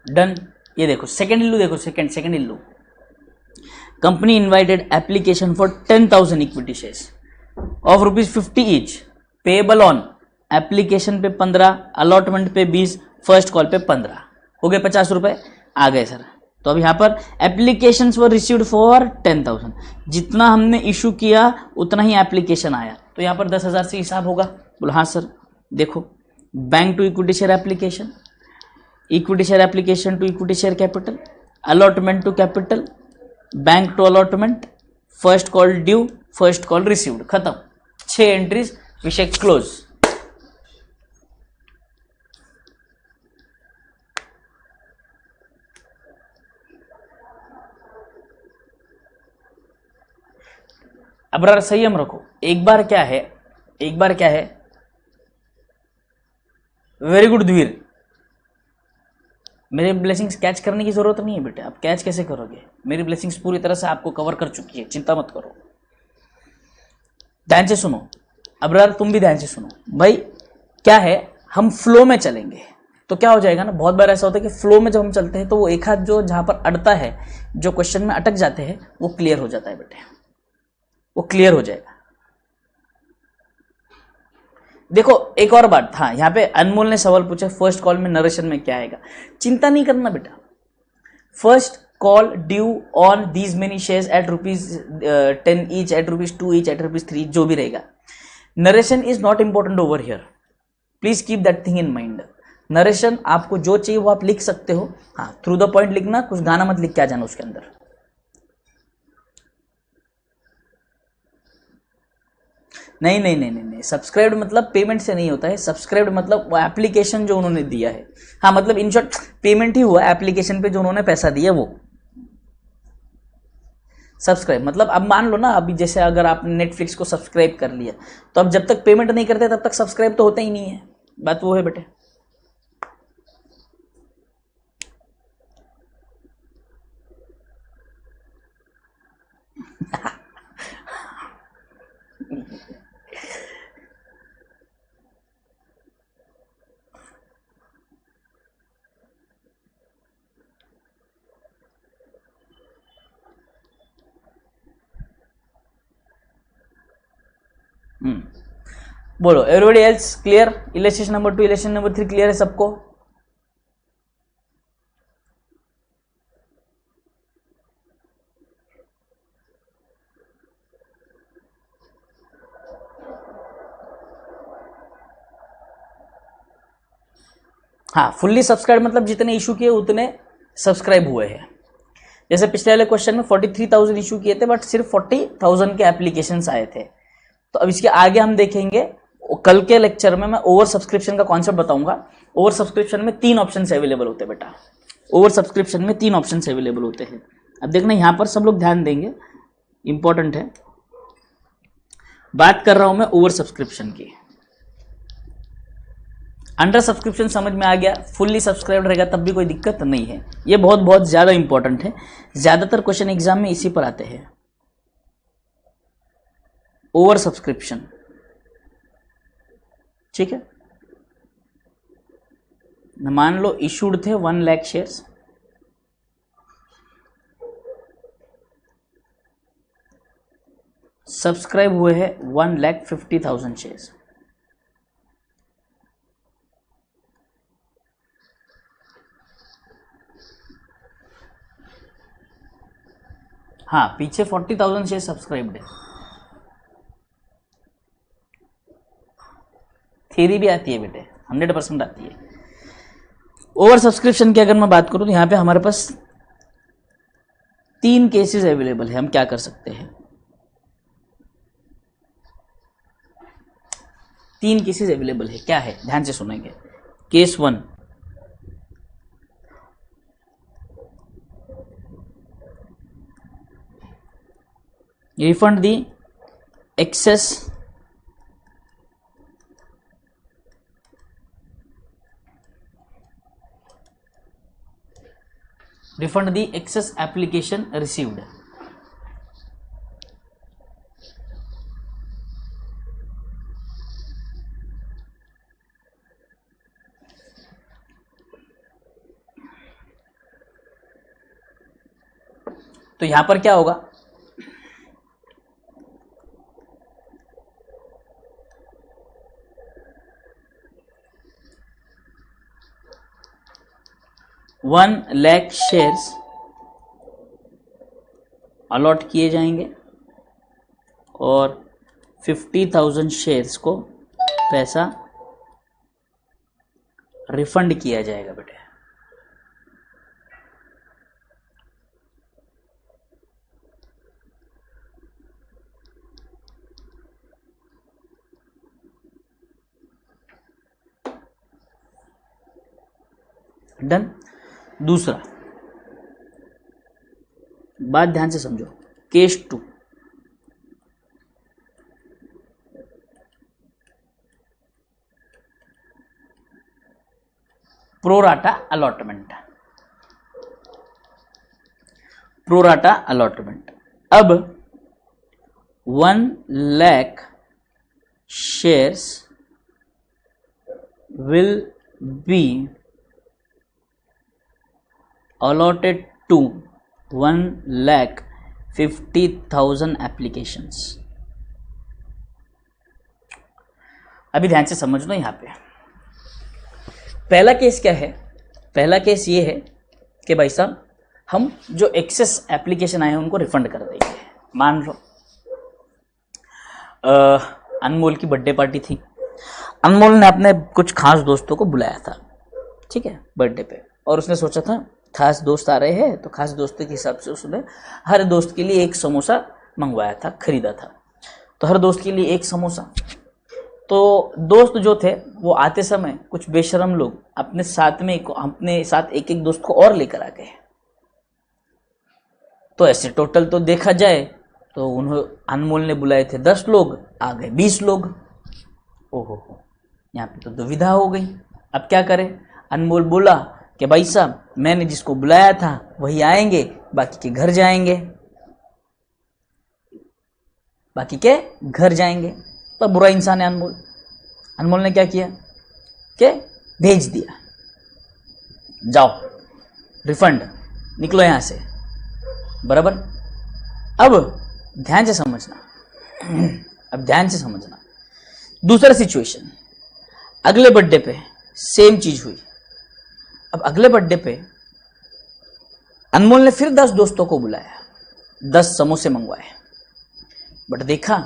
डन. ये देखो सेकंड इल्लू, देखो second illu. Company invited application for 10,000 equity shares of ₹50 each, payable on. Application पे 15, अलॉटमेंट पे 20, फर्स्ट कॉल पे 15, हो गए 50 रुपए आ गए सर. तो अब यहाँ पर एप्लीकेशन वर रिसीव्ड फॉर 10,000, जितना हमने इशू किया उतना ही एप्लीकेशन आया, तो यहाँ पर 10,000 से हिसाब होगा. बोलो हाँ सर. देखो bank to equity share application, equity share application to equity share capital, allotment to capital, bank to allotment, first call due, first call received, खत्म. 6 एंट्रीज, विषय क्लोज. अब संयम रखो. एक बार क्या है, वेरी गुड द्वीर. मेरे ब्लेसिंग्स कैच करने की जरूरत नहीं है बेटे. आप कैच कैसे करोगे? मेरी ब्लेसिंग्स पूरी तरह से आपको कवर कर चुकी है, चिंता मत करो. ध्यान से सुनो. अबरार तुम भी ध्यान से सुनो. भाई क्या है, हम फ्लो में चलेंगे. तो क्या हो जाएगा ना, बहुत बार ऐसा होता है कि फ्लो में जब हम चलते हैं तो वो एक हाथ जो जहां पर अड़ता है, जो क्वेश्चन में अटक जाते हैं, वो क्लियर हो जाता है बेटे, वो क्लियर हो जाएगा। देखो एक और बात, हाँ यहाँ पे अनमोल ने सवाल पूछा फर्स्ट कॉल में नरेशन में क्या आएगा। चिंता नहीं करना बेटा, first call due on these many shares at ₹10 each, at ₹2 each, at ₹3, जो भी रहेगा। Narration is not important over here, please keep that thing in mind. Narration आपको जो चाहिए वो आप लिख सकते हो, हाँ थ्रू द पॉइंट लिखना, कुछ गाना मत लिख के आ जाना उसके अंदर। नहीं नहीं नहीं नहीं नहीं, सब्सक्राइब्ड मतलब पेमेंट से नहीं होता है, सब्सक्राइब्ड मतलब वो एप्लीकेशन जो उन्होंने दिया है, हाँ मतलब इन शॉर्ट पेमेंट ही हुआ एप्लीकेशन पे जो उन्होंने पैसा दिया वो सब्सक्राइब। मतलब अब मान लो ना, अभी जैसे अगर आपने नेटफ्लिक्स को सब्सक्राइब कर लिया तो अब जब तक पेमेंट नहीं करते तब तक सब्सक्राइब तो होता ही नहीं है, बात वो है बेटे। बोलो everybody else clear, illustration number 2 illustration number 3 clear है सबको? हाँ फुल्ली सब्सक्राइब मतलब जितने इशू किए उतने सब्सक्राइब हुए हैं। जैसे पिछले वाले क्वेश्चन में 43,000 इशू किए थे बट सिर्फ 40,000 के एप्लीकेशंस आए थे। तो अब इसके आगे हम देखेंगे, कल के लेक्चर में मैं ओवर सब्सक्रिप्शन का कॉन्सेप्ट बताऊंगा। ओवर सब्सक्रिप्शन में 3 ऑप्शन अवेलेबल होते हैं बेटा, ओवर सब्सक्रिप्शन में 3 ऑप्शन अवेलेबल होते हैं। अब देखना यहां पर सब लोग ध्यान देंगे, इंपॉर्टेंट है। बात कर रहा हूं मैं ओवर सब्सक्रिप्शन की। अंडर सब्सक्रिप्शन समझ में आ गया, फुल्ली सब्सक्राइब रहेगा तब भी कोई दिक्कत नहीं है। ये बहुत बहुत ज्यादा इंपॉर्टेंट है, ज्यादातर क्वेश्चन एग्जाम में इसी पर आते हैं, ओवर सब्सक्रिप्शन। ठीक है, मान लो इशूड थे 1 लाख शेयर्स, सब्सक्राइब हुए हैं 1,50,000 शेयर्स। हाँ पीछे 40,000 शेयर सब्सक्राइब्ड है। थ्योरी भी आती है बेटे, 100% आती है। ओवर सब्सक्रिप्शन की अगर मैं बात करूं तो यहां पे हमारे पास 3 केसेस अवेलेबल है। हम क्या कर सकते हैं, 3 केसेस अवेलेबल है, क्या है ध्यान से सुनेंगे। Case 1, refund the excess application received। तो यहां पर क्या होगा, वन लाख शेयर्स अलॉट किए जाएंगे और 50,000 शेयर्स को पैसा रिफंड किया जाएगा बेटे। डन। दूसरा बात ध्यान से समझो, case 2, pro rata allotment. Pro rata allotment, अब 1 lakh shares will be allotted to 1,50,000 applications. अभी ध्यान से समझ लो यहाँ पे पहला केस क्या है। पहला केस ये है कि भाई साहब हम जो एक्सेस एप्लीकेशन आए हैं उनको रिफंड कर देंगे। मान लो अनमोल की बर्थडे पार्टी थी, अनमोल ने अपने कुछ खास दोस्तों को बुलाया था, ठीक है, बर्थडे पे, और उसने सोचा था खास दोस्त आ रहे हैं तो खास दोस्तों के हिसाब से उसने हर दोस्त के लिए एक समोसा मंगवाया था, खरीदा था। तो हर दोस्त के लिए एक समोसा। तो दोस्त जो थे वो आते समय कुछ बेशरम लोग अपने साथ एक एक दोस्त को और लेकर आ गए। तो ऐसे टोटल तो देखा जाए तो अनमोल ने बुलाए थे 10 लोग, आ गए 20 लोग। ओहो, यहाँ पे तो दुविधा हो गई। अब क्या करें? अनमोल बोला कि भाई साहब मैंने जिसको बुलाया था वही आएंगे, बाकी के घर जाएंगे, बाकी के घर जाएंगे। तो बुरा इंसान है अनमोल। अनमोल ने क्या किया कि भेज दिया, जाओ रिफंड, निकलो यहां से, बराबर। अब ध्यान से समझना, दूसरा सिचुएशन, अगले बर्थडे पे सेम चीज हुई। अब अगले बर्थडे पे अनमोल ने फिर 10 दोस्तों को बुलाया, 10 समोसे मंगवाए, बट देखा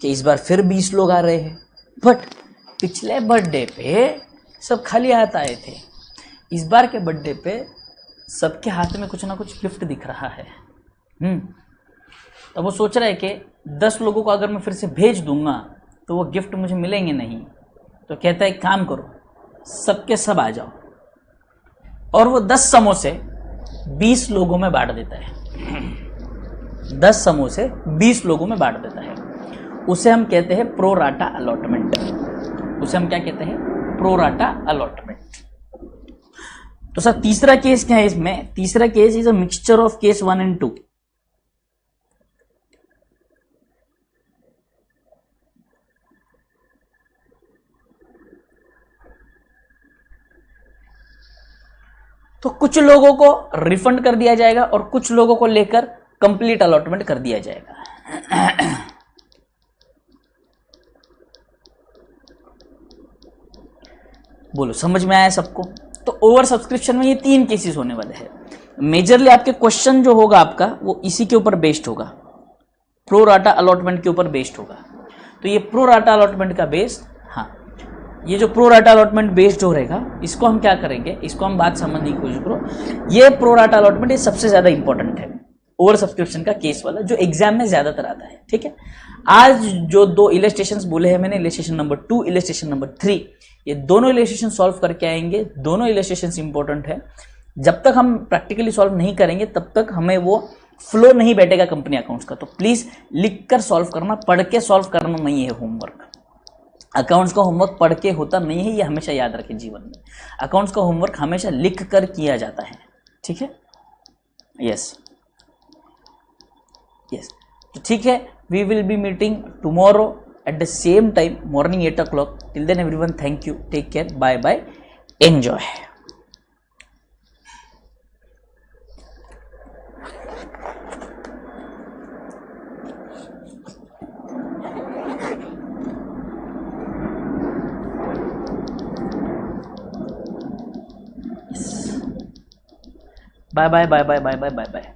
कि इस बार फिर 20 लोग आ रहे हैं। बट पिछले बर्थडे पे सब खाली हाथ आए थे, इस बार के बर्थडे पे सबके हाथ में कुछ ना कुछ गिफ्ट दिख रहा है। तो वो सोच रहा है कि 10 लोगों को अगर मैं फिर से भेज दूंगा तो वो गिफ्ट मुझे मिलेंगे नहीं। तो कहता है एक काम करो, सबके सब आ जाओ, और वो 10 समोसे 20 लोगों में बांट देता है। 10 समोसे 20 लोगों में बांट देता है। उसे हम कहते हैं प्रो राटा अलॉटमेंट। उसे हम क्या कहते हैं? Pro rata allotment. तो सर तीसरा केस क्या है इसमें? तीसरा case is a mixture of case 1 and 2। तो कुछ लोगों को रिफंड कर दिया जाएगा और कुछ लोगों को लेकर कंप्लीट अलॉटमेंट कर दिया जाएगा। बोलो समझ में आया सबको? तो ओवर सब्सक्रिप्शन में ये 3 केसेस होने वाले हैं। मेजरली आपके क्वेश्चन जो होगा आपका वो इसी के ऊपर बेस्ड होगा, प्रो राटा अलॉटमेंट के ऊपर बेस्ड होगा। तो ये प्रो राटा अलॉटमेंट का बेस्ड, हाँ, ये जो प्रो राटा अलॉटमेंट बेस्ड हो रहेगा, इसको हम क्या करेंगे, इसको हम बात समझने की कोशिश करो। ये प्रो राटा अलॉटमेंट ये सबसे ज्यादा इंपॉर्टेंट है, ओवर सब्सक्रिप्शन का केस वाला, जो एग्जाम में ज्यादातर आता है। ठीक है, आज जो 2 इलस्ट्रेशंस बोले हैं मैंने, इलस्ट्रेशन नंबर 2, इलस्ट्रेशन नंबर 3, ये दोनों इलस्ट्रेशन सॉल्व करके आएंगे। दोनों इलस्ट्रेशन इंपॉर्टेंट है। जब तक हम प्रैक्टिकली सॉल्व नहीं करेंगे तब तक हमें वो फ्लो नहीं बैठेगा कंपनी अकाउंट्स का। तो प्लीज लिख कर सॉल्व करना, पढ़ के सॉल्व करना नहीं है होमवर्क। अकाउंट्स का होमवर्क पढ़ के होता नहीं है, ये हमेशा याद रखें जीवन में। अकाउंट्स का होमवर्क हमेशा लिख कर किया जाता है। ठीक है, यस यस। तो ठीक है, we will be meeting tomorrow at the same time, morning 8 o'clock. Till then everyone, thank you, take care, bye bye, enjoy. Bye bye bye bye bye bye bye bye.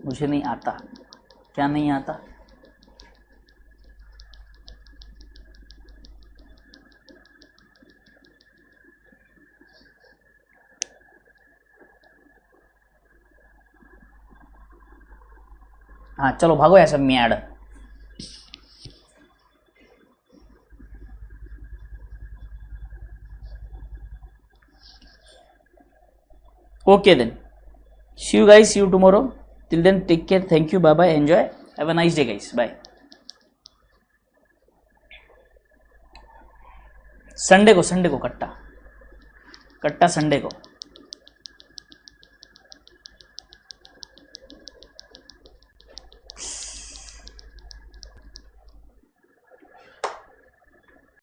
मुझे नहीं आता। क्या नहीं आता? हाँ चलो भागो ऐसा mad. Okay then, see you guys, see you tomorrow. Till then, take care, thank you, bye bye, enjoy, have a nice day guys, bye. Sunday को कट्टा संडे को